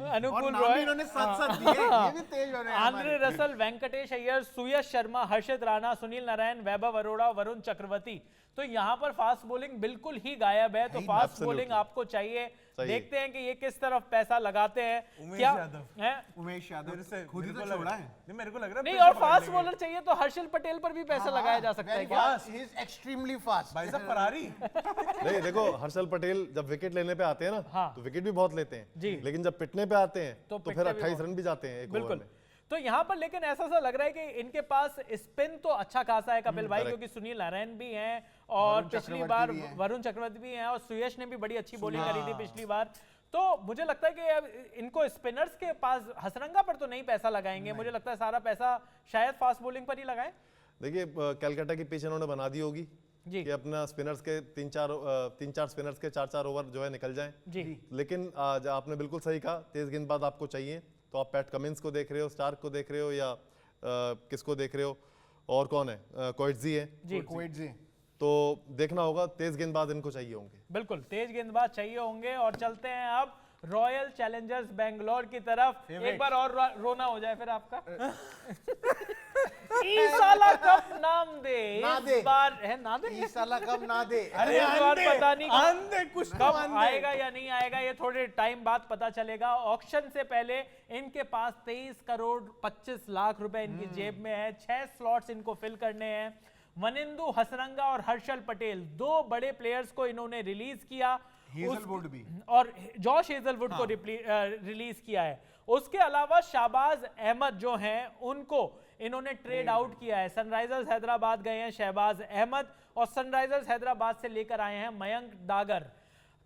अनुकूल और नाम भी रॉय, इन्होंने साथ-साथ दिए, ये भी तेज हो रहे हैं आंद्रे हमारे। रसल, वेंकटेश अय्यर, सुयश शर्मा, हर्षित राणा, सुनील नारायण, वैभव अरोड़ा, वरुण चक्रवर्ती। तो यहाँ पर फास्ट बॉलिंग बिल्कुल ही गायब है, तो फास्ट बॉलिंग आपको चाहिए। देखते हैं कि ये किस तरफ पैसा लगाते हैं। उमेश क्या यादव। है? उमेश यादव से खुद ही मेरे तो को लग छोड़ा रहा है। नहीं, मेरे को लग रहा है नहीं, प्रेशर और पकड़ फास्ट लेंगे। बॉलर चाहिए तो हर्षल पटेल पर भी पैसा लगाया जा सकता है क्या? He is extremely fast. भाई साहब फरारी नहीं देखो, हर्षल पटेल जब विकेट लेने पे आते हैं ना, हाँ। तो विकेट भी बहुत लेते हैं जी। लेकिन जब पिटने पे आते हैं तो तो फिर पिटने भी 28 बहुत। रन भी जाते हैं एक ओवर बिल्कुल। में। तो यहाँ पर लेकिन ऐसा सा लग रहा है कि इनके पास स्पिन तो अच्छा खासा है कपिल भाई, correct। क्योंकि सुनील नारायण भी हैं और वरुण पिछली चक्रवर्ती बार भी हैं। वरुण चक्रवर्ती भी हैं और सुयश ने भी बड़ी अच्छी बॉलिंग करी थी पिछली बार। तो मुझे लगता है कि अब इनको स्पिनर्स के पास, हसरंगा पर तो नहीं पैसा लगाएंगे, मुझे लगता है सारा पैसा शायद फास्ट बॉलिंग पर ही लगाएं। देखिए कैलकाटा की पिच इन्होंने बना दी होगी जी कि अपना स्पिनर्स के तीन चार स्पिनर्स के 4-4 ओवर जो है निकल जाएं। जी लेकिन आज आपने बिल्कुल सही कहा, तेज गेंदबाज आपको चाहिए, तो आप पैट कमिंस को देख रहे हो, स्टार्क को देख रहे हो, या किसको देख रहे हो, और कौन है, कोएट्जी है, जी कुवैत जी। तो देखना होगा, तेज गेंदबाज इनको चाहिए होंगे। बिल्कुल तेज गेंदबाज चाहिए होंगे। और चलते हैं अब रॉयल चैलेंजर्स बेंगलोर की तरफ। एक बार और रोना हो जाए फिर आपका। ईसाला कप नाम दे, ना इस दे। बार है ना दे, इस साला कब ना दे। अरे इस बार पता नहीं आंधे कुछ तो कब आंधे। आएगा या नहीं आएगा, ये थोड़े टाइम बाद पता चलेगा। ऑक्शन से पहले इनके पास 23 करोड़ 25 लाख रुपए इनकी जेब में है। 6 स्लॉट्स इनको फिल करने हैं। वनिंदु हसरंगा और हर्षल पटेल, दो बड़े प्लेयर्स को इन्होंने रिलीज किया, हेजलवुड भी। और जॉश हेजलवुड को रिलीज किया है। उसके अलावा शाहबाज अहमद जो हैं उनको इन्होंने ट्रेड आउट किया है। सनराइजर्स हैदराबाद गए हैं शहबाज अहमद, और सनराइजर्स हैदराबाद से लेकर आए हैं मयंक डागर।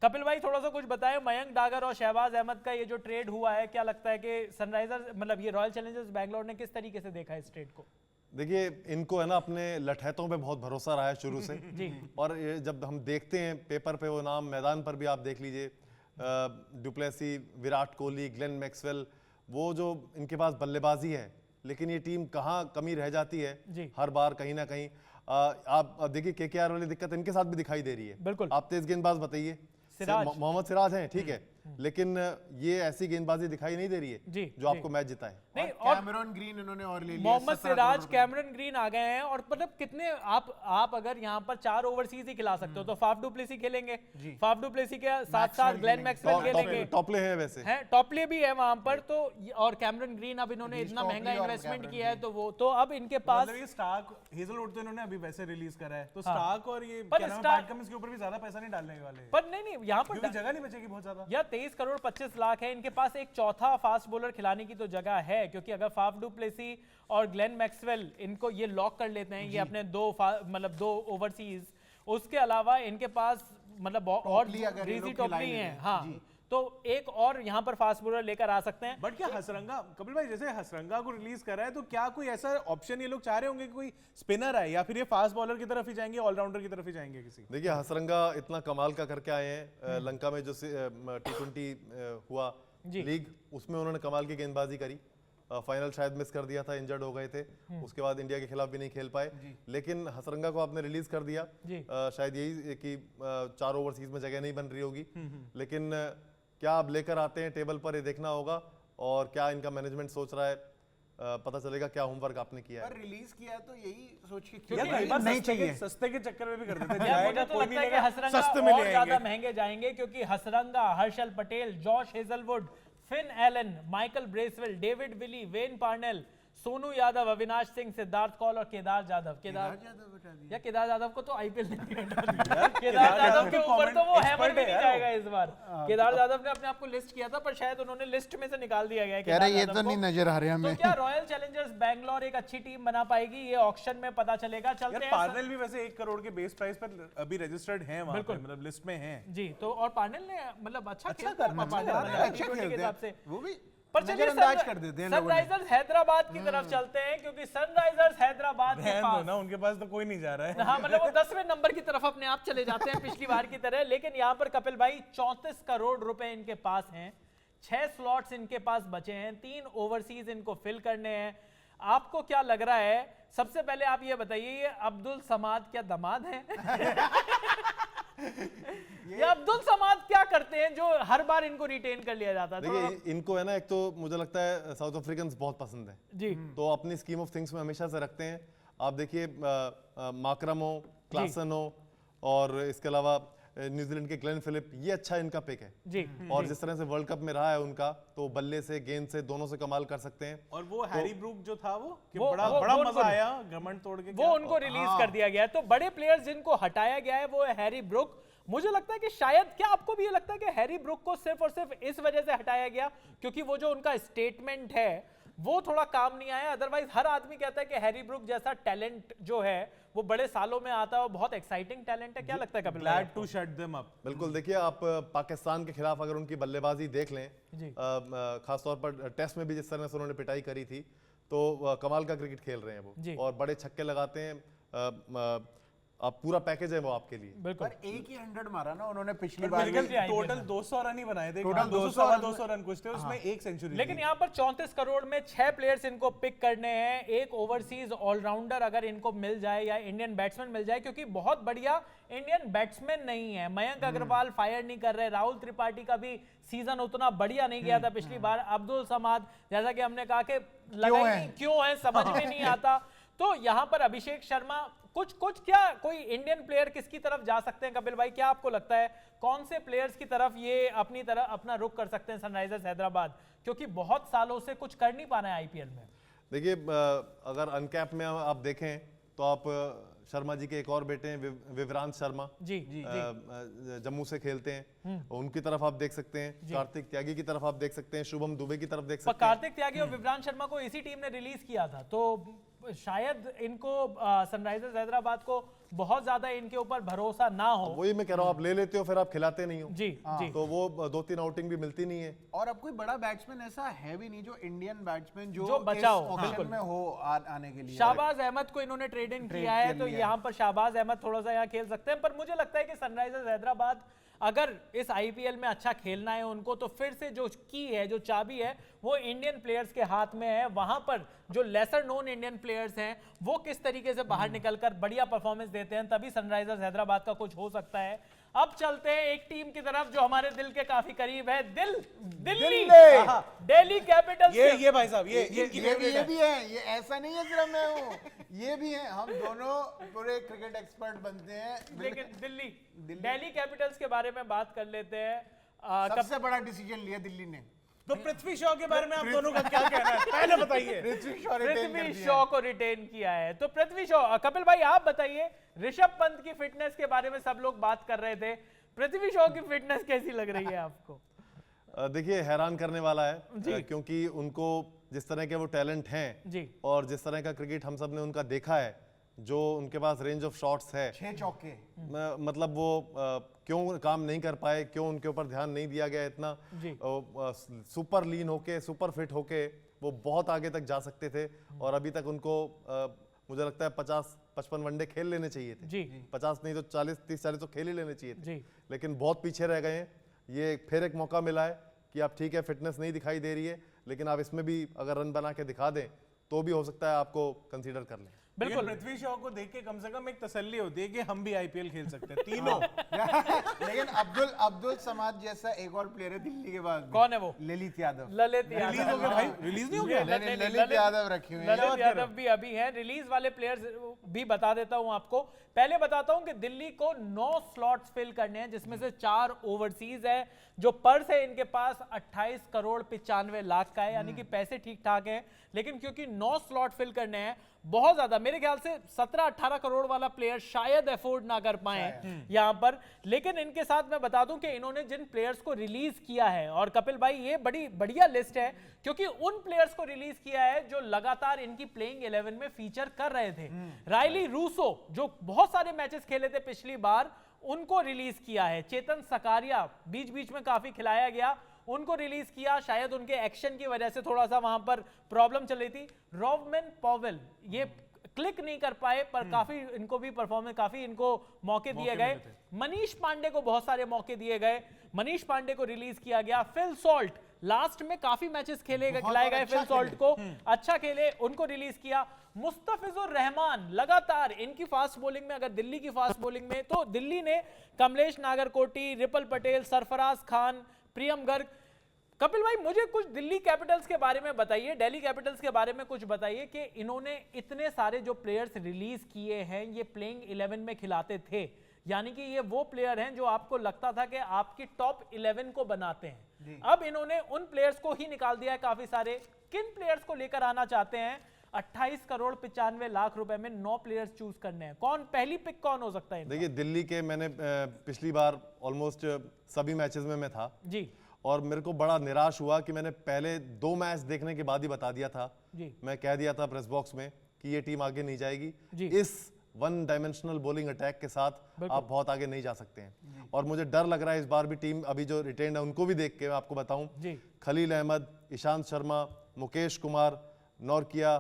कपिल भाई थोड़ा सा कुछ बताएं, मयंक डागर और शहबाज अहमद का ये जो ट्रेड हुआ है, क्या लगता है कि सनराइजर्स, मतलब ये रॉयल चैलेंजर्स बैंगलोर ने किस तरीके से देखा इस ट्रेड को? देखिए इनको है ना अपने लठैतों पे बहुत भरोसा रहा है शुरू से। जी। और ये जब हम देखते हैं पेपर पे वो नाम, मैदान पर भी आप देख लीजिए, du Plessis, Virat Kohli, Glenn Maxwell, वो जो इनके पास बल्लेबाजी है, लेकिन ये टीम कहाँ कमी रह जाती है जी। हर बार कहीं ना कहीं। आप देखिए केकेआर वाली दिक्कत इनके साथ भी दिखाई दे रही है। बिल्कुल। आप तेज गेंदबाज बताइए, सिराज। मोहम्मद सिराज हैं, ठीक है, लेकिन ये ऐसी गेंदबाजी दिखाई नहीं दे रही है जी, जो आपको मैच जिताए। नहीं, और और कैमरॉन ग्रीन इन्होंने और ले लिया। मोहम्मद 17 सिराज, करोड़ कैमरन ग्रीन आ गए हैं। और मतलब कितने आप अगर यहाँ पर 4 ओवरसीज ही खिला सकते हो तो फाफ डुप्लेसी खेलेंगे, फाफ डुप्लेसी के साथ साथ ग्लेन मैक्सवेल खेलेंगे, टॉपले हैं वैसे हैं टॉपले भी है वहां पर। तो और कैमरन ग्रीन अब इन्होंने इतना Stockley महंगा और इन्वेस्टमेंट कैमरन किया है, तो वो तो अब इनके पास, मतलब ये स्टार्क, हेजलवुड तो इन्होंने अभी वैसे रिलीज करा है, तो स्टार्क और ये पर क्या नाम है, स्टार्क- पैट कमिंस के ऊपर भी ज्यादा पैसा नहीं डालने वाले, पर नहीं यहाँ पर क्योंकि जगह नहीं बचेगी बहुत ज्यादा। या 23 करोड़ 25 लाख है इनके पास। एक चौथा फास्ट बॉलर खिलाने की तो जगह है, क्योंकि अगर फाफ डुप्लेसी और ग्लेन मैक्सवेल इनको ये लॉक कर लेते हैं, ये अपने दो ओवरसीज, उसके अलावा इनके पास मतलब और टॉपली अगर ये रीजी लोग टॉपली खिलाए हैं, लेते हाँ, जी। तो एक और यहाँ पर फास्ट बॉलर लेकर आ सकते हैं। बट क्या हसरंगा, कपिल भाई जैसे हसरंगा को रिलीज कर रहा है, तो क्या कोई ऐसा ऑप्शन ये लोग चाह रहे होंगे कि कोई स्पिनर आए, या फिर ये फास्ट बॉलर की तरफ ही जाएंगे, ऑलराउंडर की तरफ ही जाएंगे किसी? देखिए हसरंगा इतना कमाल का करके आए हैं, लंका में जो T20 हुआ लीग, उसमें उन्होंने कमाल की गेंदबाजी करी। फाइनल शायद मिस कर दिया था, इंजर्ड हो गए थे, उसके बाद इंडिया के खिलाफ भी नहीं खेल पाए, लेकिन हसरंगा को आपने रिलीज कर दिया। शायद यही कि 4 ओवरसीज में जगह नहीं बन रही होगी, लेकिन क्या आप लेकर आते हैं टेबल पर, ये देखना होगा। और क्या इनका मैनेजमेंट सोच रहा है, पता चलेगा क्या होमवर्क आपने किया है। पर रिलीज किया तो यही सोच के यार किया कई बार नहीं चाहिए। सस्ते के चक्कर में भी कर देते हैं, यार जाएगा मुझे तो कोई लगता नहीं है कि लेगा, हसरंगा सस्ते में ले और ज्यादा आएंगे। महंगे जाएंगे, क्योंकि Hasaranga, Harshal Patel, Josh Hazlewood, Finn Allen, Michael Bracewell, David Willey, Wayne Parnell, Sonu Yadav, Avinash Singh, Siddharth Kaul और केदार जाधव। केदार जाधव को तो आईपीएल ने हटा दिया। केदार जाधव के ऊपर तो वो हैमर भी नहीं जाएगा इस बार। केदार जाधव ने अपने आप को लिस्ट किया था, पर शायद उन्होंने लिस्ट में से निकाल दिया गया है कह रहे केदार ये जाधव तो को। नहीं नजर आ रहे तो हमें। क्या रॉयल चैलेंजर्स बैंगलोर एक अच्छी टीम बना पाएगी, ये ऑक्शन में पता चलेगा। चलते यार हैं पार्नेल भी वैसे 1 करोड़ के बेस प्राइस पर अभी रजिस्टर्ड है वहां पे, मतलब लिस्ट में है जी। तो और पार्नेल ने मतलब अच्छा खेलता करना है, पार्नेल अच्छा T20 के खेलते हिसाब से। हैं वो भी। पर चलिए नजरअंदाज कर देते हैं लोगों ने। सनराइजर्स हैदराबाद की तरफ चलते हैं, क्योंकि सनराइजर्स हैदराबाद के रहने दो पास ना, उनके पास तो कोई नहीं जा रहा है। हाँ, मतलब वो 10वें नंबर की तरफ अपने आप चले जाते हैं पिछली बार की तरह। लेकिन यहाँ पर कपिल भाई 34 करोड़ रुपए इनके पास हैं, 6 स्लॉट्स इनके पास बचे हैं, 3 ओवरसीज इनको फिल करने हैं। आपको क्या लग रहा है? सबसे पहले आप ये बताइए, ये अब्दुल समाद क्या दामाद है? ये अब्दुल समाद क्या करते हैं जो हर बार इनको रिटेन कर लिया जाता है? देखिए इनको है ना, एक तो मुझे लगता है साउथ अफ्रीकन बहुत पसंद है जी, तो अपनी स्कीम ऑफ थिंग्स में हमेशा से रखते हैं। आप देखिए माकरम हो, क्लासन हो, और इसके अलावा न्यूजीलैंड के ग्लेन फिलिप, ये अच्छा इनका पिक है जी। और जिस तरह से वर्ल्ड कप में रहा है उनका, तो बल्ले से गेंद से दोनों से कमाल कर सकते हैं। और वो हैरी ब्रूक जो था वो कि वो- बड़ा वो- बड़ा वो मजा उनको- आया घमंड तोड़ के। वो उनको रिलीज कर दिया गया है। तो बड़े प्लेयर्स जिनको हटाया गया है वो है हैरी ब्रूक। मुझे लगता है कि शायद, क्या आपको भी ये लगता है कि हैरी ब्रूक को सिर्फ और सिर्फ इस वजह से हटाया गया क्योंकि वो जो उनका स्टेटमेंट है वो थोड़ा काम नहीं आया? अदरवाइज हर आदमी कहता है कि हैरी ब्रूक जैसा टैलेंट जो है वो बड़े सालों में आता है और बहुत एक्साइटिंग टैलेंट है। क्या लगता है कपिल भाई ग्लैड आपको? To shut them up. बिल्कुल, देखिए आप पाकिस्तान के खिलाफ अगर उनकी बल्लेबाजी देख लें, जी। खासतौर पर टेस्ट में भी जिस तरह से उन्होंने पिटाई करी थी, तो कमाल का क्रिकेट खेल रहे हैं जी। वो, और बड़े छक्के लगाते हैं। आप पूरा पैकेज है वो आपके लिए। बिल्कुल। पर एक ही 100 मारा ना उन्होंने पिछली बार बिल्कुल भी। भी आई टोटल 200 रन ही बनाए थे। टोटल 200 200 सवा रन 200 रन कुछ थे, उसमें एक सेंचुरी। लेकिन यहाँ पर 34 करोड़ में 6 प्लेयर्स इनको पिक करने हैं। एक ओवरसीज ऑलराउंडर अगर इनको मिल जाए या इंडियन बैट्समैन मिल जाए, क्योंकि बहुत बढ़िया इंडियन बैट्समैन नहीं है। मयंक अग्रवाल फायर नहीं कर रहे, राहुल त्रिपाठी का भी सीजन उतना बढ़िया नहीं गया था पिछली बार। अब्दुल समाद, जैसा कि हमने कहा कि लगा ही नहीं क्यों है, समझ में नहीं आता। तो यहाँ पर अभिषेक शर्मा, कुछ क्या कोई इंडियन प्लेयर किसकी तरफ जा सकते हैं कपिल भाई? क्या आपको लगता है कौन से प्लेयर्स की तरफ ये अपना रुख कर सकते हैं सनराइजर्स हैदराबाद? क्योंकि बहुत सालों से कुछ कर नहीं पा रहे हैं आईपीएल में। देखिए अगर अनकैप में आप देखें तो आप शर्मा जी के एक और बेटे हैं विवरांत शर्मा, जी जी जम्मू से खेलते हैं, उनकी तरफ आप देख सकते हैं। कार्तिक त्यागी की तरफ आप देख सकते हैं, शुभम दुबे की तरफ देख पर सकते हैं। कार्तिक त्यागी और विवरांत शर्मा को इसी टीम ने रिलीज किया था, तो शायद इनको सनराइजर्स हैदराबाद को बहुत ज्यादा इनके ऊपर भरोसा ना हो। वही मैं कह रहा हूँ, आप ले लेते हो फिर आप खिलाते नहीं हो, जी जी। तो वो 2-3 आउटिंग भी मिलती नहीं है। और अब कोई बड़ा बैट्समैन ऐसा है भी नहीं जो इंडियन बैट्समैन जो बचा हो, इस ऑप्शन बिल्कुल। में हो आने के लिए। शाहबाज अहमद को इन्होंने ट्रेड इन किया है, तो यहाँ पर शाहबाज अहमद थोड़ा सा यहाँ खेल सकते हैं। पर मुझे लगता है कि सनराइजर्स हैदराबाद अगर इस आईपीएल में अच्छा खेलना है उनको, तो फिर से जो की है, जो चाबी है, वो इंडियन प्लेयर्स के हाथ में है। वहां पर जो लेसर नोन इंडियन प्लेयर्स हैं वो किस तरीके से बाहर निकलकर बढ़िया परफॉर्मेंस देते हैं, तभी सनराइजर्स हैदराबाद का कुछ हो सकता है। अब चलते हैं एक टीम की तरफ जो हमारे दिल के काफी करीब है, दिल्ली दिल्ली कैपिटल्स। ये भाई साहब, ये भी है, ये ऐसा नहीं है सिर्फ मैं हूँ, ये भी है। हम दोनों पूरे क्रिकेट एक्सपर्ट बनते हैं। लेकिन दिल्ली कैपिटल्स के बारे में बात कर लेते हैं। सबसे बड़ा डिसीजन लिया दिल्ली ने। तो पृथ्वी शॉ के बारे में आप दोनों का क्या कहना है, पहले बताइए। पृथ्वी शॉ को रिटेन किया है, तो पृथ्वी शॉ, कपिल भाई आप बताइए, ऋषभ पंत की फिटनेस के बारे में सब लोग बात कर रहे थे, पृथ्वी शॉ की फिटनेस कैसी लग रही है आपको? देखिए हैरान करने वाला है, क्योंकि उनको जिस तरह के वो टैलेंट हैं जी, और जिस तरह का क्रिकेट हम सब ने उनका देखा है, जो उनके पास रेंज ऑफ शॉट्स है, 6 चौके, मतलब वो क्यों काम नहीं कर पाए, क्यों उनके ऊपर ध्यान नहीं दिया गया इतना। सुपर लीन होके, सुपर फिट होके वो बहुत आगे तक जा सकते थे, और अभी तक उनको मुझे लगता है 50-55 वनडे खेल लेने चाहिए थे जी। 50 नहीं तो 40-30-40 तो खेल ही लेने चाहिए थे जी। लेकिन बहुत पीछे रह गए हैं। ये फिर एक मौका मिला है कि आप ठीक है, फिटनेस नहीं दिखाई दे रही है, लेकिन आप इसमें भी अगर रन बना के दिखा दें तो भी हो सकता है आपको कंसीडर कर लें। बिल्कुल, पृथ्वी शॉ को देख के कम से कम एक तसल्ली होती है कि हम भी आईपीएल खेल सकते हैं तीनों। लेकिन अब्दुल समाद जैसा एक और प्लेयर है दिल्ली के बाद। कौन है वो? ललित यादव। रिलीज हो गया भाई, रिलीज नहीं हो गया। ललित यादव रखे हुए हैं। ललित यादव भी अभी हैं। रिलीज वाले प्लेयर्स भी बता देता हूं आपको। पहले बताता हूं कि दिल्ली को 9 स्लॉट्स फिल करने हैं, जिसमें से 4 ओवरसीज है। जो पर्स है इनके पास 28 करोड़ 95 लाख का है, यानी कि पैसे ठीक ठाक हैं। लेकिन क्योंकि 9 स्लॉट फिल करने हैं, बहुत ज्यादा, मेरे ख्याल से 17-18 करोड़ वाला प्लेयर शायद अफोर्ड ना कर पाए यहां पर। लेकिन इनके साथ मैं बता दूं कि इन्होंने जिन प्लेयर्स को रिलीज किया है, और कपिल भाई ये बड़ी बढ़िया लिस्ट है, क्योंकि उन प्लेयर्स को रिलीज किया है जो लगातार इनकी प्लेइंग 11 में फीचर कर रहे थे। राइली रूसो जो बहुत सारे मैचेस खेले थे पिछली बार, उनको रिलीज किया है। चेतन सकारिया बीच बीच में काफी खिलाया गया, उनको रिलीज किया। शायद उनके एक्शन की वजह से थोड़ा सा वहां पर प्रॉब्लम चल रही थी। रॉबमैन पॉवेल ये क्लिक नहीं कर पाए, पर काफी इनको भी परफॉर्मेंस, काफी इनको मौके दिए गए। मनीष पांडे को बहुत सारे मौके दिए गए, मनीष पांडे को रिलीज किया गया। फिल सॉल्ट लास्ट में काफी मैचेस खिलाए गए, फिल सॉल्ट को अच्छा खेले, उनको रिलीज किया। मुस्तफिजुर रहमान लगातार इनकी फास्ट बॉलिंग में, अगर दिल्ली की फास्ट बॉलिंग में, तो दिल्ली ने कमलेश नागरकोटी, रिपल पटेल, सरफराज खान, प्रियम गर्ग। कपिल भाई मुझे कुछ दिल्ली कैपिटल्स के बारे में बताइए, दिल्ली कैपिटल्स के बारे में कुछ बताइए कि इन्होंने इतने सारे जो प्लेयर्स रिलीज किए हैं, ये प्लेइंग 11 में खिलाते थे, यानी कि ये वो प्लेयर हैं जो आपको लगता था कि आपकी टॉप 11 को बनाते हैं। अब इन्होंने उन प्लेयर्स को ही निकाल दिया है काफी सारे। किन प्लेयर्स को लेकर आना चाहते हैं? 28 करोड़ 95 लाख रुपए में 9 प्लेयर्स चूज करने हैं। कौन पहली पिक कौन हो सकता है? देखिए दिल्ली के मैंने पिछली बार ऑलमोस्ट सभी मैचेस में मैं था जी, और मेरे को बड़ा निराश हुआ कि मैंने पहले 2 मैच देखने के बाद ही बता दिया था जी, मैं कह दिया था प्रेस बॉक्स में कि ये टीम आगे नहीं जाएगी। जी। इस वन डायमेंशनल बॉलिंग अटैक के साथ आप बहुत आगे नहीं जा सकते हैं, और मुझे डर लग रहा है इस बार भी टीम अभी जो रिटेन्ड है उनको भी देख के मैं आपको बताऊं, जी, खलील अहमद, ईशांत शर्मा, मुकेश कुमार, नौरकिया,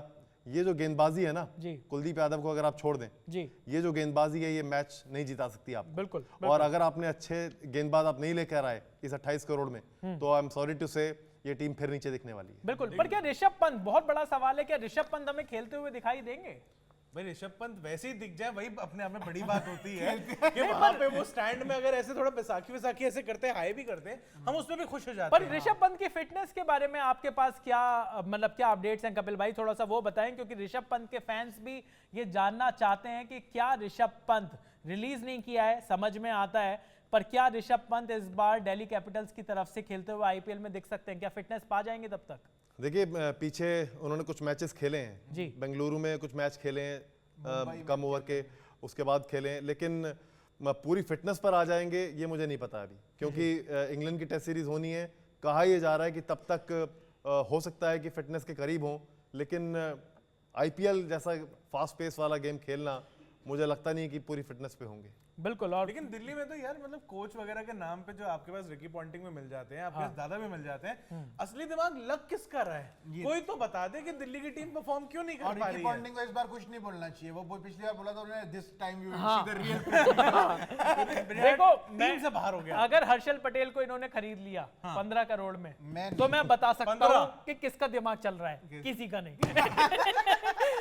ये जो गेंदबाजी है ना, जी, कुलदीप यादव को अगर आप छोड़ दें, जी, ये जो गेंदबाजी है ये मैच नहीं जिता सकती आप। बिल्कुल, और अगर आपने अच्छे गेंदबाज आप नहीं लेकर आए इस 28 करोड़ में, तो आई एम सॉरी टू से ये टीम फिर नीचे दिखने वाली है। बिल्कुल। पर क्या ऋषभ पंत, बहुत बड़ा सवाल है, क्या ऋषभ पंत हमें खेलते हुए दिखाई देंगे? भाई ऋषभ पंत वैसे ही दिख जाए वही अपने आप में बड़ी बात होती है कि वहां पे वो स्टैंड में अगर ऐसे थोड़ा बैसाखी ऐसे करते हैं, हाई भी करते हैं, हम उसमें भी खुश हो जाते पर हैं। ऋषभ पंत की फिटनेस के बारे में आपके पास क्या मतलब क्या अपडेट्स हैं कपिल भाई? थोड़ा सा वो बताएं, क्योंकि ऋषभ पंत के फैंस भी ये जानना चाहते हैं कि क्या ऋषभ पंत रिलीज नहीं किया है, समझ में आता है, पर क्या ऋषभ पंत इस बार दिल्ली कैपिटल्स की तरफ से खेलते हुए आईपीएल में दिख सकते हैं? क्या फिटनेस पा जाएंगे तब तक? देखिए पीछे उन्होंने कुछ मैचेस खेले हैं जी, बेंगलुरु में कुछ मैच खेले हैं कम ओवर के, उसके बाद खेले हैं, लेकिन पूरी फिटनेस पर आ जाएंगे ये मुझे नहीं पता अभी, क्योंकि इंग्लैंड की टेस्ट सीरीज होनी है। कहा यह जा रहा है कि तब तक हो सकता है कि फिटनेस के करीब हों, लेकिन आईपीएल जैसा फास्ट पेस वाला गेम खेलना मुझे लगता नहीं कि पूरी फिटनेस पे होंगे। बिल्कुल। और लेकिन दिल्ली में तो यार मतलब कोच वगैरह के नाम पे जो आपके पास रिकी पॉन्टिंग में मिल जाते हैं, आपके पास दादा भी मिल जाते हैं, असली दिमाग लग किसका रहा है? कोई तो बता दे कि दिल्ली की टीम परफॉर्म क्यों नहीं कर और पा रिकी रही है। पॉन्टिंग को इस बार कुछ नहीं बोलना चाहिए, वो पिछली बार बोला था उन्होंने, this time you will see the real. देखो टीम से बाहर हो गया। अगर हर्षल पटेल को इन्होंने खरीद लिया 15 करोड़ में, तो मैं बता सकता 15? हूं कि किसका दिमाग चल रहा है, किसी का नहीं।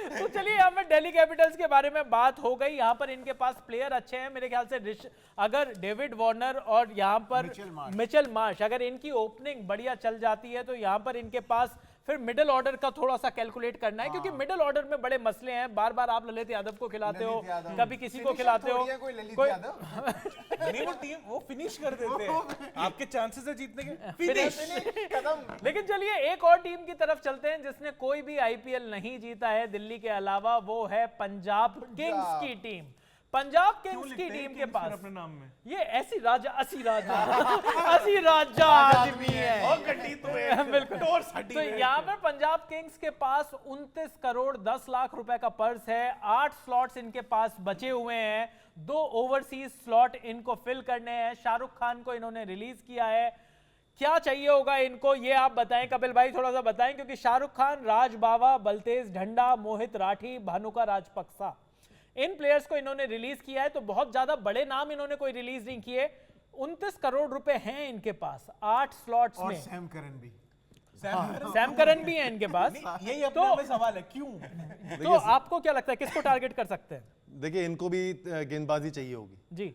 तो चलिए हमें दिल्ली कैपिटल्स के बारे में बात हो गई। यहाँ पर इनके पास प्लेयर अच्छे हैं मेरे ख्याल से। अगर डेविड वार्नर और यहाँ पर मिचेल मार्श, अगर इनकी ओपनिंग बढ़िया चल जाती है, तो यहाँ पर इनके पास फिर मिडिल ऑर्डर का थोड़ा सा कैलकुलेट करना है, क्योंकि मिडिल ऑर्डर में बड़े मसले हैं। बार बार आप ललित यादव को खिलाते हो, कभी किसी को खिलाते हो, कोई नहीं वो टीम वो फिनिश कर देते हैं, आपके चांसेस है जीतने के फिनिश। लेकिन चलिए एक और टीम की तरफ चलते हैं जिसने कोई भी आईपीएल नहीं जीता है दिल्ली के अलावा, वो है पंजाब किंग्स की टीम। पंजाब किंग्स की टीम के पास अपने नाम में ये असी राजा आदमी है। और गड्डी तो है बिल्कुल। टोर सटी तो यहाँ पर पंजाब किंग्स के पास 29 करोड़ 10 लाख रुपए का पर्स है। 8 स्लॉट्स इनके पास बचे हुए हैं, 2 ओवरसीज स्लॉट इनको फिल करने हैं। शाहरुख खान को इन्होंने रिलीज किया है। क्या चाहिए होगा इनको ये आप बताएं कपिल भाई, थोड़ा सा बताएं, क्योंकि शाहरुख खान, राज बावा, बलतेज ढंडा, मोहित राठी, भानुका राजपक्सा, इन प्लेयर्स को इन्होंने रिलीज किया है। तो बहुत ज्यादा बड़े नाम इन्होंने कोई रिलीज नहीं किए। 29 करोड़ रुपए हैं इनके पास 8 स्लॉट्स में। सैम करन भी, सैम करन भी है इनके पास। यही अपने आप में सवाल है क्यों। तो आपको क्या लगता है किसको टारगेट कर सकते हैं? देखिए इनको भी गेंदबाजी चाहिए होगी जी,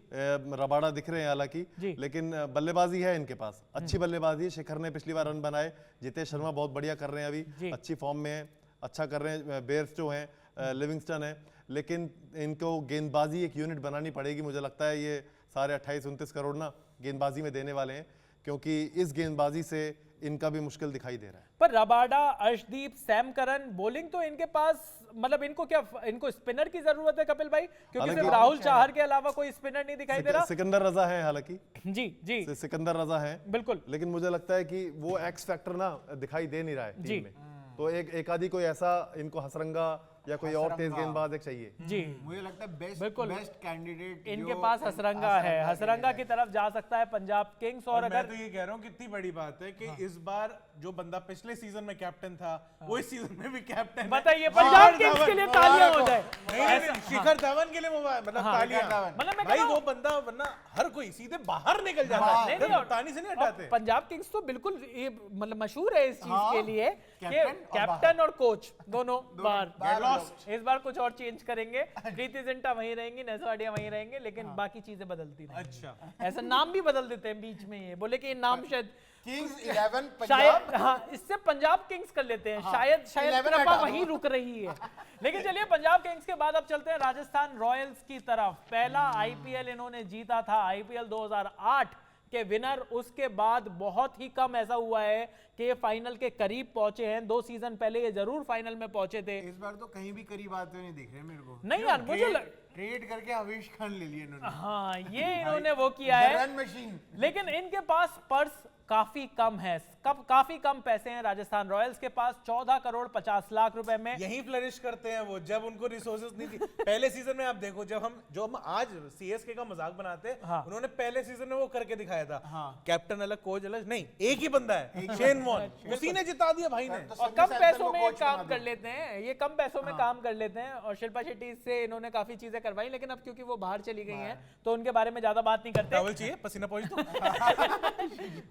रबाड़ा दिख रहे हैं हालांकि, लेकिन बल्लेबाजी है इनके पास, अच्छी बल्लेबाजी है। शिखर ने पिछली बार रन बनाए, जितेश शर्मा बहुत बढ़िया कर रहे हैं, अभी अच्छी फॉर्म में है, अच्छा कर रहे हैं। बेयर्स जो हैं, लिविंगस्टन है, लेकिन इनको गेंदबाजी एक यूनिट बनानी पड़ेगी। मुझे लगता है ये सारे 28-29 करोड़ ना गेंदबाजी में देने वाले हैं, क्योंकि इस गेंदबाजी से इनका भी मुश्किल दिखाई दे रहा है। पर Rabada, Arshdeep, Sam Curran, bowling तो इनके पास, मतलब इनको क्या, इनको स्पिनर की जरूरत है कपिल भाई, क्योंकि सिर्फ राहुल चाहर के अलावा कोई स्पिनर नहीं दिखाई दे रहा। सिकंदर रजा है हालांकि, जी जी सिकंदर रजा है बिल्कुल, लेकिन मुझे लगता है कि वो एक्स फैक्टर ना दिखाई दे नहीं रहा है टीम में। तो एक आदि कोई ऐसा इनको हसरंगा या कोई और तेज गेंदबाज एक चाहिए? जी मुझे लगता है बिल्कुल। बेस्ट कैंडिडेट इनके पास हसरंगा है, हसरंगा की तरफ जा सकता है पंजाब किंग्स। और मैं अगर तो ये कह रहा हूँ कितनी बड़ी बात है कि इस बार जो बंदा पिछले सीजन में कैप्टन था वो इस सीजन में भी कैप्टन है। बताइए पंजाब किंग्स के लिए तालियां हो जाए। नहीं, शिखर धवन के लिए मतलब तालियां। मतलब मैं भाई कह रहा वो हूं- बंदा वरना हर कोई सीधे बाहर निकल जाता बाहर। है, नहीं, नहीं, और- कप्तानी से नहीं हटाते। पंजाब किंग्स तो बिल्कुल ये मतलब मशहूर है इस चीज हाँ, के लिए कि कैप्टन और कैप्टन और कोच दोनों बाहर। बाहर lost। इस बार कुछ और चेंज करेंगे, प्रीति जिंटा वहीं रहेंगी, नेसवाडिया वहीं रहेंगे, लेकिन बाकी चीजें बदलती रहेंगी। अच्छा, ऐसा नाम भी बदल देते हैं बीच में, ये बोले कि ये नाम शायद किंग्स 11 पंजाब। शायद हाँ इससे पंजाब किंग्स कर लेते हैं। शायद 11 कृपा हटा दो। वहीं रुक रही है। लेकिन चलिए पंजाब किंग्स के बाद अब चलते हैं राजस्थान रॉयल्स की तरफ। पहला आईपीएल इन्होंने जीता था, आईपीएल 2008 के विनर। उसके बाद बहुत ही कम ऐसा हुआ है कि ये फाइनल के करीब पहुंचे हैं। 2 सीजन पहले ये जरूर फाइनल में पहुंचे थे। इस बार तो कहीं भी करीब आते हुए नहीं दिख रहे मेरे को। नहीं यार, मुझे ट्रेड करके हवीश खान ले लिए इन्होंने। हाँ ये इन्होंने वो किया है, रन मशीन। लेकिन इनके पास पर्स काफी कम है, काफी कम पैसे हैं राजस्थान रॉयल्स के पास। 14 करोड़ 50 लाख रुपए में यही फ्लरिश करते हैं वो जब उनको रिसोर्सेज नहीं थी। पहले सीजन में आप देखो, जब हम आज सीएसके का मजाक बनाते हैं, हाँ। उन्होंने पहले सीजन में वो करके दिखाया था। हाँ। कैप्टन अलग, कोच अलग, नहीं एक ही बंदा है, शेन वॉन, उसी ने जिता दिया भाई ने। तो और सनी कम सैमसन पैसों को में ये कोच काम बना कर दो। लेते हैं, ये कम पैसों में काम कर लेते हैं। और शिल्पा शेट्टी से इन्होंने काफी चीजें करवाई, लेकिन अब क्योंकि वो बाहर चली गई हैं तो उनके बारे में ज्यादा बात नहीं करते। टॉवल चाहिए, पसीना पहुंच दो।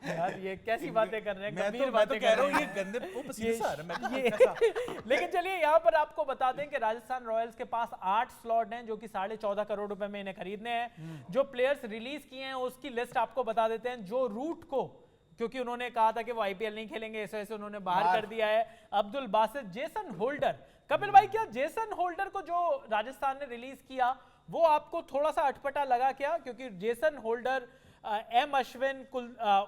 यार ये कैसी बातें कर रहे हैं, मैं गंभीर तो बातें कह कर रहा रहे हूँ हैं। ये गंदे वो पसीने से आ रहा है, मैं तो ये कैसा? लेकिन चलिए यहाँ पर आपको बता दें कि राजस्थान रॉयल्स के पास 8 स्लॉट हैं जो कि 14.5 करोड़ रुपए में इन्हें खरीदने हैं। जो प्लेयर्स रिलीज किए हैं उसकी लिस्ट आपको बता देते हैं। जो रूट को, क्योंकि उन्होंने कहा था कि वो आईपीएल नहीं खेलेंगे, इस वजह से उन्होंने बाहर कर दिया है। Abdul Basit, Jason Holder. कपिल भाई, क्या जेसन होल्डर को जो राजस्थान ने रिलीज किया वो आपको थोड़ा सा अटपटा लगा क्या? क्योंकि Jason Holder, M Ashwin,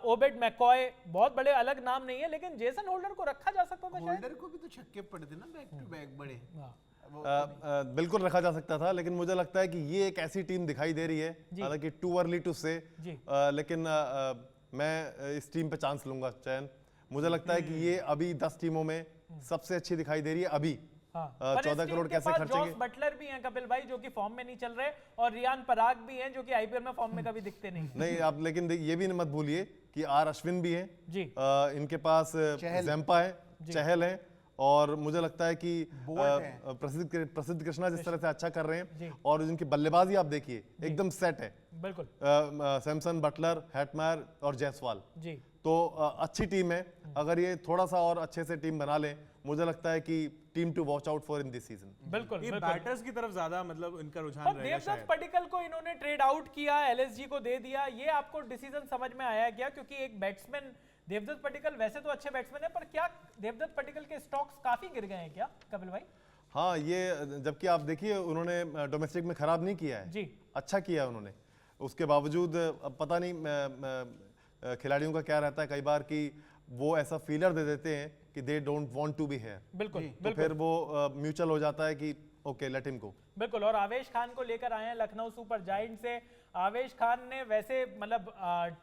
Obed McCoy, बहुत बड़े अलग नाम नहीं है, लेकिन जेसन होल्डर को रखा जा सकता था शायद। होल्डर को भी तो छक्के पड़ते ना बैक टू बैक बड़े। बिल्कुल रखा जा सकता था, लेकिन मुझे लगता है कि ये एक ऐसी टीम दिखाई दे रही है, हालांकि टू अर्ली टू से, लेकिन मैं इस टीम पे चांस लूंगा चयन। मुझे लगता है कि ये अभी 10 टीमों में सबसे अच्छी दिखाई दे रही है अभी। 14 करोड़ कैसे खर्चेंगे? जॉस बटलर भी हैं कपिल भाई जो कि फॉर्म में नहीं चल रहे, और रियान पराग भी हैं जो कि आईपीएल में फॉर्म में कभी दिखते नहीं। नहीं आप, लेकिन ये भी मत भूलिए कि आर अश्विन भी हैं जी। इनके पास, जैम्पा है, चहल है, और मुझे लगता है कि प्रसिद्ध कृष्णा जिस तरह से अच्छा कर रहे हैं, और जिनकी बल्लेबाजी आप देखिए एकदम सेट है। बिल्कुल। सैमसन, बटलर, हैटमायर और जायसवाल, जी। तो अच्छी टीम है। अगर ये थोड़ा सा और अच्छे से टीम बना लें, मुझे लगता है कि team to watch out for in this season. बिल्कुल ये बैटर्स की तरफ ज्यादा मतलब इनका रुझान और रहेगा देवदत्त शायद। पडिक्कल को इन्होंने ट्रेड आउट किया, एलएसजी को दे दिया। ये आपको डिसीजन समझ में आया क्या? क्योंकि एक बैट्समैन देवदत्त पडिक्कल वैसे तो अच्छे बैट्समैन है, पर क्या देवदत्त पडिक्कल के स्टॉक्स काफी गिर गए हैं क्या कपिल भाई? हाँ, ये जबकि आप देखिए उन्होंने डोमेस्टिक में खराब नहीं किया है जी। अच्छा किया उन्होंने। उसके बावजूद अब पता नहीं खिलाड़ियों का क्या रहता है कई बार कि वो ऐसा फीलर दे देते हैं कि they don't want to be here. बिल्कुल तो फिर वो म्यूचुअल हो जाता है कि ओके लेट हिम गो। बिल्कुल। और आवेश खान को लेकर आए हैं लखनऊ सुपर जायंट से। आवेश खान ने वैसे मतलब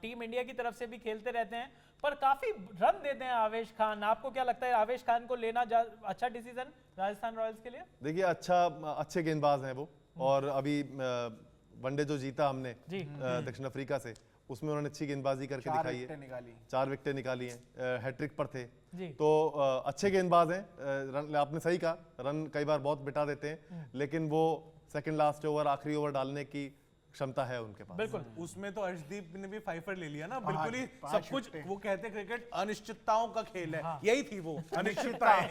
टीम इंडिया की तरफ से भी खेलते रहते हैं, पर काफी रन देते हैं आवेश खान। आपको क्या लगता है आवेश खान को लेना अच्छा डिसीजन राजस्थान रॉयल्स के लिए? देखिए अच्छे गेंदबाज हैं वो, और अभी वनडे जो जीता हमने दक्षिण अफ्रीका से, उसमें उन्होंने अच्छी गेंदबाजी करके दिखाई है। 4 विकेटें निकाली हैं, हैट्रिक पर थे। तो अच्छे गेंदबाज हैं। आपने सही कहा, रन कई बार बहुत बिठा देते हैं, लेकिन वो सेकंड लास्ट ओवर, आखिरी ओवर डालने की क्षमता है उनके पास। बिल्कुल। उसमें तो अर्शदीप ने भी फाइफर ले लिया ना, बिल्कुल ही सब कुछ। वो कहते हैं क्रिकेट अनिश्चितताओं का खेल है, यही थी वो अनिश्चितताएं।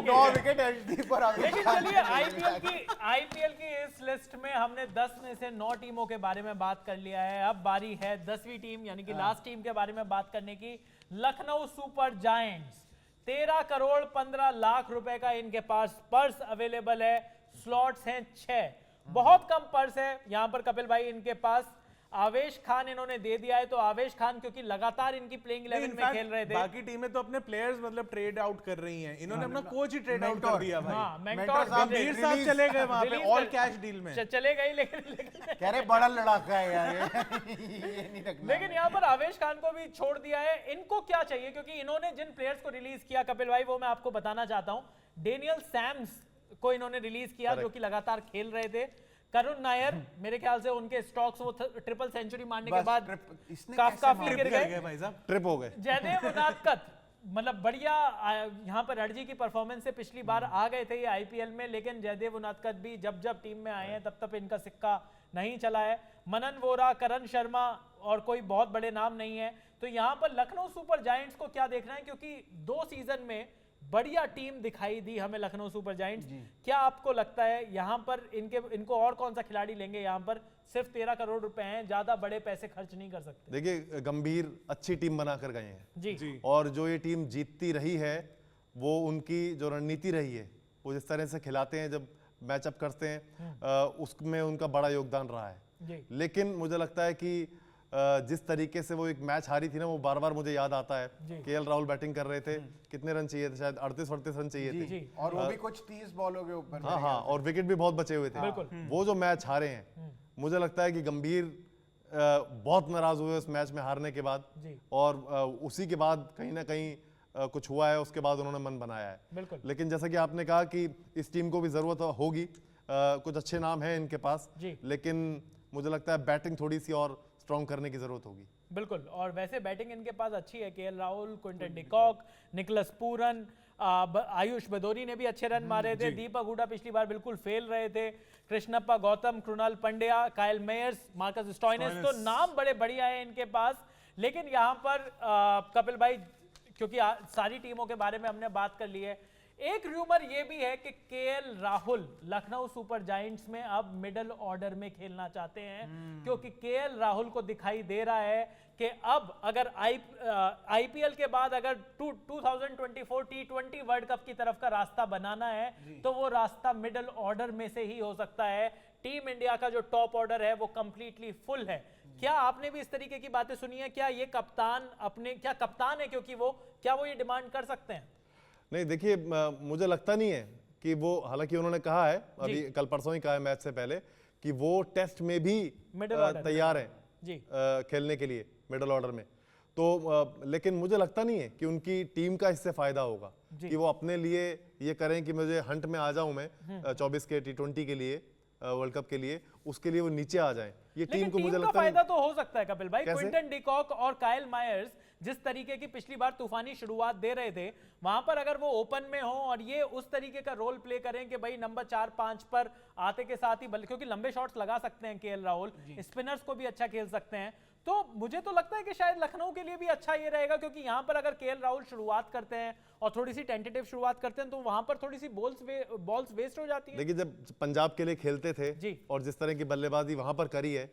9 विकेट अर्शदीप पर आवेश लेकिन खान चलिए आईपीएल की इस लिस्ट में हमने 10 में से 9 टीमों के बारे में बात कर लिया है। अब बारी है 10वीं टीम यानी कि लास्ट टीम के बारे में बात करने की, लखनऊ सुपर जायंट्स। 13 करोड़ 15 लाख रुपए का इनके पास पर्स अवेलेबल है, स्लॉट्स हैं 6। बहुत कम पर्स है यहाँ पर कपिल भाई इनके पास। आवेश खान इन्होंने दे दिया है, तो आवेश खान क्योंकि लगातार इनकी प्लेइंग 11 में खेल रहे थे। बाकी टीमें तो अपने प्लेयर्स मतलब ट्रेड आउट कर रही हैं, इन्होंने अपना कोच ही ट्रेड आउट कर दिया भाई। हाँ, मेंटोर साहब गंभीर साहब चले गए वहां पे ऑल कैश डील में। चले गए, लेकिन कह रहे बड़ा लड़ाका है यार ये नहीं रखना। लेकिन यहाँ पर आवेश खान को भी छोड़ दिया है। इनको क्या चाहिए? क्योंकि इन्होंने जिन प्लेयर्स को रिलीज किया कपिल भाई, वो मैं आपको बताना चाहता हूं। डेनियल सैम्स को इन्होंने रिलीज किया, जो कि लगातार खेल रहे थे। करुण नायर, मेरे ख्याल से उनके स्टॉक्स वो ट्रिपल सेंचुरी मारने के बाद काफी गिर गए भाई साहब, ट्रिप हो गए। जयदेव उनादकत मतलब बढ़िया यहाँ पर रणजी की परफॉर्मेंस से पिछली बार आ गए थे ये आईपीएल में, लेकिन जयदेव उनादकत भी जब जब टीम में आए हैं तब तब इनका सिक्का नहीं चला है। मनन वोरा, करण शर्मा और कोई बहुत बड़े नाम नहीं है। तो यहाँ पर लखनऊ सुपर जायंट्स को क्या देखना है, क्योंकि 2 सीजन में बढ़िया टीम दिखाई दी हमें लखनऊ सुपर जायंट्स। क्या आपको लगता है यहाँ पर इनको और कौन सा खिलाड़ी लेंगे? यहाँ पर सिर्फ 13 करोड़ रुपए हैं, ज्यादा बड़े पैसे खर्च नहीं कर सकते। देखिए, गंभीर अच्छी टीम बनाकर गए हैं जी। और जो ये टीम जीतती रही है वो उनकी जो रणनीति रही है, वो जिस तरह से खिलाते हैं, जब मैचअप करते हैं, उसमें उनका बड़ा योगदान रहा है। लेकिन मुझे लगता है कि जिस तरीके से वो एक मैच हारी थी ना, वो बार बार मुझे याद आता है। केएल राहुल बैटिंग कर रहे थे, कितने रन चाहिए थे? शायद 38-38 रन चाहिए थे, और वो भी कुछ 30 बॉलों के ऊपर। हाँ, और विकेट भी बहुत बचे हुए थे। वो जो मैच हारे हैं, मुझे लगता है कि गंभीर बहुत नाराज हुए उस मैच में हारने के बाद, और उसी के बाद कहीं ना कहीं कुछ हुआ है, उसके बाद उन्होंने मन बनाया है। लेकिन जैसा कि आपने कहा कि इस टीम को भी जरूरत होगी, कुछ अच्छे नाम हैं इनके पास, लेकिन मुझे लगता है बैटिंग थोड़ी सी और स्ट्रॉन्ग करने की जरूरत होगी। बिल्कुल, और वैसे बैटिंग इनके पास अच्छी है। K L Rahul, Quinton de Kock, Nicholas Pooran, Ayush भदौरी ने भी अच्छे रन मारे थे। दीपक हुडा पिछली बार बिल्कुल फेल रहे थे। Krishnappa Gautam, Krunal Pandya, Kyle Myers, Marcus Stoinis, तो नाम बड़े बढ़िया है इनके पास। लेकिन यहाँ पर कपिल भाई, क्योंकि सारी टीमों के बारे में हमने बात कर ली है, एक र्यूमर ये भी है कि KL Rahul Lucknow super giants में अब मिडिल ऑर्डर में खेलना चाहते हैं, क्योंकि केएल राहुल को दिखाई दे रहा है कि अब अगर आईपीएल के बाद अगर 2024 T20 वर्ल्ड कप की तरफ का रास्ता बनाना है, तो वो रास्ता मिडिल ऑर्डर में से ही हो सकता है। टीम इंडिया का जो टॉप ऑर्डर है वो कंप्लीटली फुल है। क्या आपने भी इस तरीके की बातें सुनी है? क्या ये कप्तान कप्तान है, क्योंकि क्या वो ये डिमांड कर सकते हैं? नहीं, देखिए, मुझे लगता नहीं है कि वो, हालांकि उन्होंने कहा है अभी कल परसों ही कहा है मैच से पहले कि वो टेस्ट में भी तैयार हैं खेलने के लिए मिडिल ऑर्डर में। तो लेकिन मुझे लगता नहीं है कि उनकी टीम का इससे फायदा होगा कि वो अपने लिए ये करें कि मुझे हंट में आ जाऊं मैं 24 के T20 के लिए, वर्ल्ड कप के लिए, उसके लिए वो नीचे आ जाएं। ये टीम को मुझे लगता है फायदा तो हो सकता है कपिल भाई। क्विंटन डिकॉक और काइल मायर्स जिस तरीके की पिछली बार तूफानी शुरुआत दे रहे थे, वहां पर अगर वो ओपन में हो और ये उस तरीके का रोल प्ले करें कि भाई नंबर 4-5 पर आते के साथ ही, क्योंकि लंबे शॉट्स लगा सकते हैं केएल राहुल, स्पिनर्स को भी अच्छा खेल सकते हैं, तो मुझे तो लगता है कि शायद लखनऊ के लिए भी अच्छा ये रहेगा, क्योंकि यहां पर अगर केएल राहुल शुरुआत करते हैं और थोड़ी सी टेंटेटिव शुरुआत करते हैं, तो वहां पर थोड़ी सी बॉल्स वेस्ट हो जाती है। देखिए, जब पंजाब के लिए खेलते थे और जिस तरह की बल्लेबाजी वहां पर करी है,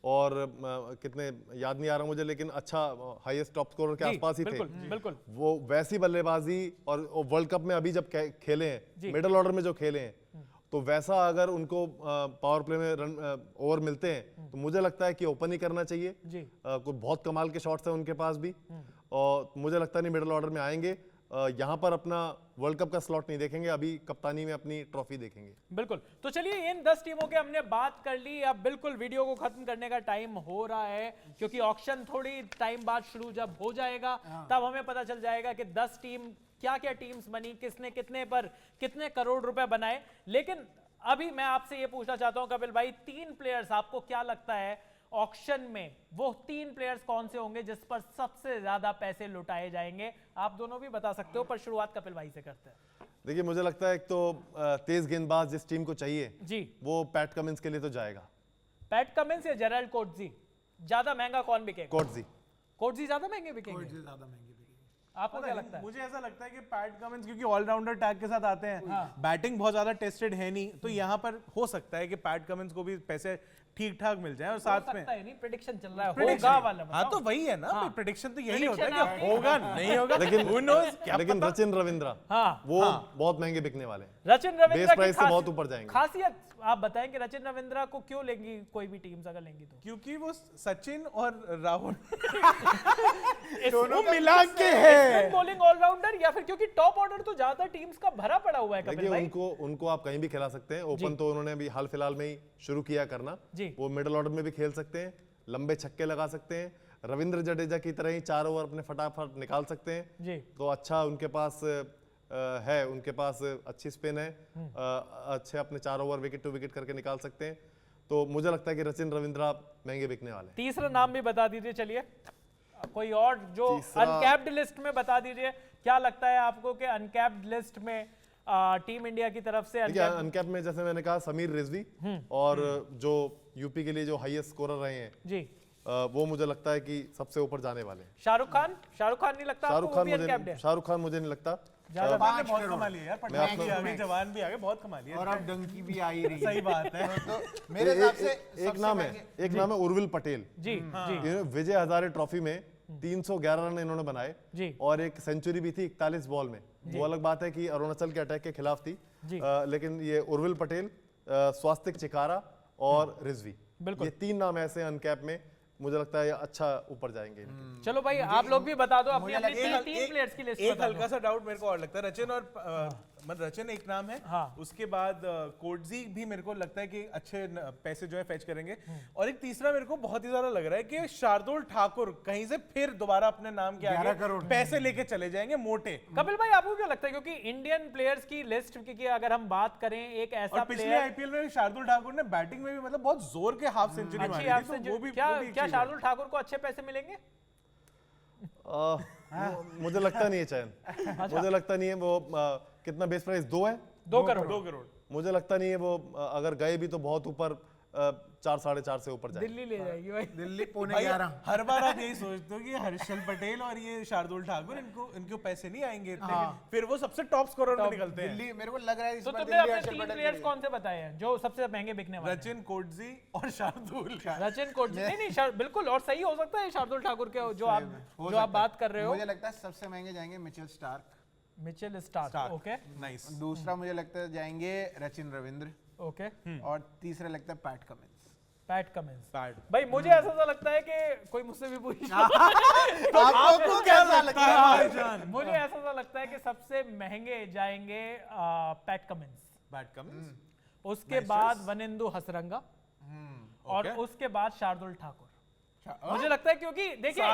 और कितने याद नहीं आ रहा मुझे, लेकिन अच्छा हाईएस्ट टॉप स्कोरर के आसपास ही थे। बिल्कुल वो वैसी बल्लेबाजी, और वर्ल्ड कप में अभी जब खेले हैं मिडिल ऑर्डर में जो खेले हैं, तो वैसा अगर उनको पावर प्ले में रन ओवर मिलते हैं, तो मुझे लगता है कि ओपन ही करना चाहिए। कुछ बहुत कमाल के शॉट्स हैं उनके पास भी, और मुझे लगता नहीं मिडिल ऑर्डर में आएंगे। यहाँ पर अपना वर्ल्ड कप का स्लॉट नहीं देखेंगे, अभी कप्तानी में अपनी ट्रॉफी देखेंगे। बिल्कुल, तो चलिए इन 10 टीमों के हमने बात कर ली। अब बिल्कुल वीडियो को खत्म करने का टाइम हो रहा है, क्योंकि ऑक्शन थोड़ी टाइम बाद शुरू जब हो जाएगा तब हमें पता चल जाएगा कि 10 टीम क्या क्या टीम्स बनी, किसने कितने पर कितने करोड़ रुपए बनाए। लेकिन अभी मैं आपसे ये पूछना चाहता हूं कपिल भाई, 3 प्लेयर्स आपको क्या लगता है ऑक्शन में वो 3 प्लेयर्स कौन से होंगे जिस पर सबसे ज्यादा पैसे लुटाए जाएंगे? आप दोनों भी बता सकते हो, पर शुरुआत कपिल भाई से करते हैं। देखिए, मुझे लगता है एक तो तेज गेंदबाज जिस टीम को चाहिए जी, वो पैट कमिंस के लिए तो जाएगा। पैट कमिंस या जेराल्ड कोटजी? ज्यादा महंगा कौन बिकेगा? कोटजी ज्यादा महंगे बिकेंगे। आपको क्या लगता है? मुझे ऐसा लगता है कि पैट कमिंस क्योंकि ऑलराउंडर टैग के साथ आते हैं, बैटिंग बहुत ज्यादा टेस्टेड है नहीं, तो यहाँ पर हो सकता है कि पैट कमिंस को भी पैसे ठीक ठाक मिल जाए। और साथ में नहीं, प्रेडिक्शन चल रहा है, होगा वाला। हाँ, तो वही है ना, प्रेडिक्शन तो यही होता है कि होगा नहीं होगा, लेकिन रचिन रविंद्रा वो बहुत महंगे बिकने वाले हैं। रचिन रविंद्रा बेस प्राइस से बहुत ऊपर जाएंगे। खासियत आप बताएं कि रचिन रविंद्रा को क्यों लेंगी कोई भी टीम्स अगर लेंगी तो? क्योंकि वो सचिन और राहुल दोनों मिला के है बॉलिंग ऑलराउंडर, या फिर क्योंकि टॉप ऑर्डर तो ज्यादा टीम्स का भरा पड़ा हुआ है कपिल भाई। उनको आप कहीं भी खिला सकते हैं। ओपन तो उन्होंने अभी हाल फिलहाल में ही शुरू किया करना, वो मिडिल ऑर्डर में भी खेल सकते हैं, लंबे छक्के लगा सकते हैं, रविंद्र जडेजा की तरह ही 4 ओवर अपने फटाफट निकाल सकते हैं। तो अच्छा उनके पास है, उनके पास अच्छी स्पिन है, अच्छे अपने 4 ओवर विकेट टू विकेट करके निकाल सकते हैं। तो मुझे लगता है कि रचिन रविंद्रा महंगे बिकने वाले हैं। तीसरा नाम भी बता दीजिए, चलिए कोई और जो अनकैप्ड लिस्ट में बता दीजिए। क्या लगता है आपको कि अनकैप्ड लिस्ट में टीम इंडिया की तरफ से अनकैप में जैसे मैंने कहा समीर रिजवी, और जो यूपी के लिए जो हाईएस्ट स्कोरर रहे हैं जी, वो मुझे लगता है कि सबसे ऊपर जाने वाले हैं। शाहरुख खान नहीं लगता आपको? वो भी uncapped है? शाहरुख खान मुझे नहीं लगता। ज्यादा बहुत कमा लिया यार, पठान भी आ गए, जवान भी आ गए, बहुत कमा लिया। और अब डंकी भी आ ही रही है। सही बात है। तो मेरे हिसाब से एक नाम है उर्विल पटेल जी जी विजय हजारे ट्रॉफी में 311 रन इन्होंने बनाए जी, और एक सेंचुरी भी थी 41 बॉल में। वो अलग बात है कि अरुणाचल के अटैक के खिलाफ थी, लेकिन ये उर्विल पटेल, स्वास्तिक चिकारा और रिजवी, ये 3 नाम ऐसे अनकैप में मुझे लगता है ये अच्छा ऊपर जाएंगे। चलो भाई आप लोग भी बता दो अपनी अपनी तीन प्लेयर्स की लिस्ट। एक हल्का सा डाउट मेरे को और लगता है, रचिन और मतलब रचिन एक नाम है, हाँ। उसके बाद कोटजी भी मेरे को लगता है कि अच्छे पैसे जो है फेच करेंगे, और एक तीसरा मेरे को बहुत ही ज्यादा लग रहा है कि शार्दुल ठाकुर कहीं से फिर दोबारा अपने नाम के आगे पैसे लेके चले जाएंगे मोटे। कपिल भाई आपको क्या लगता है, क्योंकि इंडियन प्लेयर्स की लिस्ट की अगर हम बात करें, एक ऐसा और पिछले आईपीएल में शार्दुल ठाकुर ने बैटिंग में भी मतलब बहुत जोर के हाफ सेंचुरी मारी थी, तो वो भी क्या शार्दुल ठाकुर को अच्छे पैसे मिलेंगे? मुझे लगता नहीं है चयन, मुझे लगता नहीं है वो कितना बेस प्राइस 2 है, 2 करोड़। मुझे लगता नहीं है वो अगर गए भी तो बहुत ऊपर 4 साढ़े 4 से ऊपर जाए। दिल्ली ले जाएगी भाई, दिल्ली पौने भाई 11। हर बार आप यही सोचते हो कि हर्षल पटेल और ये शार्दुल ठाकुर इनको पैसे नहीं आएंगे इतने, फिर वो सबसे टॉप स्कोरर में निकलते हैं। दिल्ली मेरे को लग रहा है इस तो बार तुमने दिल्ली अपने हर्षल 3 पटेल प्लेयर्स के कौन से बताए हैं जो सबसे महंगे बिकने वाले हैं? रचिन, कोटजी और शार्दुल। रचिन कोटजी नहीं बिल्कुल, और सही हो सकता है शार्दुल ठाकुर के जो आप बात कर रहे हो। मुझे लगता है सबसे महंगे जाएंगे Mitchell Starc. Mitchell Starc, okay nice. दूसरा मुझे लगता है जाएंगे रचिन रविंद्र, ओके, और तीसरा लगता है PAT Cummins. PAT Cummins. PAT. भाई मुझे ऐसा सा लगता है कि कोई मुझसे भी पूछ आपको कैसा लगता है भाईजान? मुझे ऐसा सा लगता है कि सबसे महंगे जाएंगे पैट कमिंस, बैट कमिंस, उसके बाद वनिंदु हसरंगा, और okay. उसके बाद शार्दुल ठाकुर। मुझे लगता है क्योंकि देखिए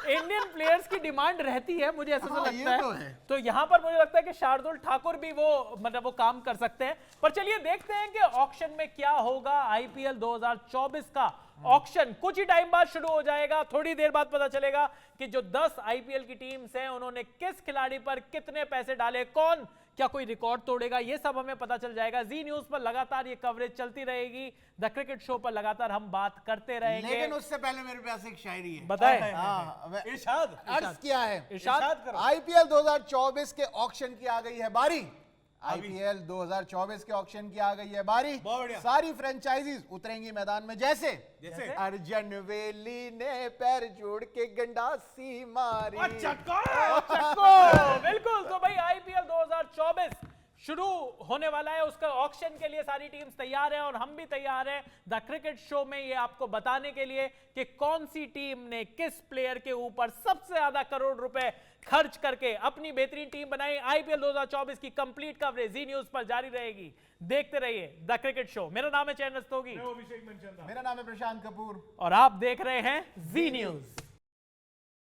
इंडियन प्लेयर्स की डिमांड रहती है, मुझे ऐसा लगता है। तो यहाँ पर मुझे लगता है कि शार्दुल ठाकुर भी वो मतलब वो काम कर सकते हैं। पर चलिए देखते हैं कि ऑक्शन में क्या होगा। आईपीएल 2024 का ऑक्शन कुछ ही टाइम बाद शुरू हो जाएगा। थोड़ी देर बाद पता चलेगा कि जो 10 आईपीएल की टीम्स हैं उन्होंने किस खिलाड़ी पर कितने पैसे डाले, कौन क्या कोई रिकॉर्ड तोड़ेगा, ये सब हमें पता चल जाएगा। जी न्यूज पर लगातार ये कवरेज चलती रहेगी, द क्रिकेट शो पर लगातार हम बात करते रहेंगे। लेकिन उससे पहले मेरे पास एक शायरी है, बताएं। इरशाद अर्ज किया है। इरशाद आईपीएल 2024 के ऑक्शन की आ गई है बारी। आईपीएल 2024 के ऑक्शन की आ गई है बारी। सारी फ्रेंचाइजीज उतरेंगी मैदान में जैसे अर्जन वेली ने पैर जोड़ के गंडासी मारी। बिल्कुल। तो भाई आईपीएल 2024 शुरू होने वाला है, उसका ऑक्शन के लिए सारी टीम्स तैयार हैं और हम भी तैयार हैं द क्रिकेट शो में ये आपको बताने के लिए कि कौन सी टीम ने किस प्लेयर के ऊपर सबसे ज्यादा करोड़ रुपए खर्च करके अपनी बेहतरीन टीम बनाई। आईपीएल 2024 की कंप्लीट कवरेज जी न्यूज पर जारी रहेगी। देखते रहिए द क्रिकेट शो। मेरा नाम है चयन रस्तोगी, मेरा नाम है प्रशांत कपूर और आप देख रहे हैं जी न्यूज।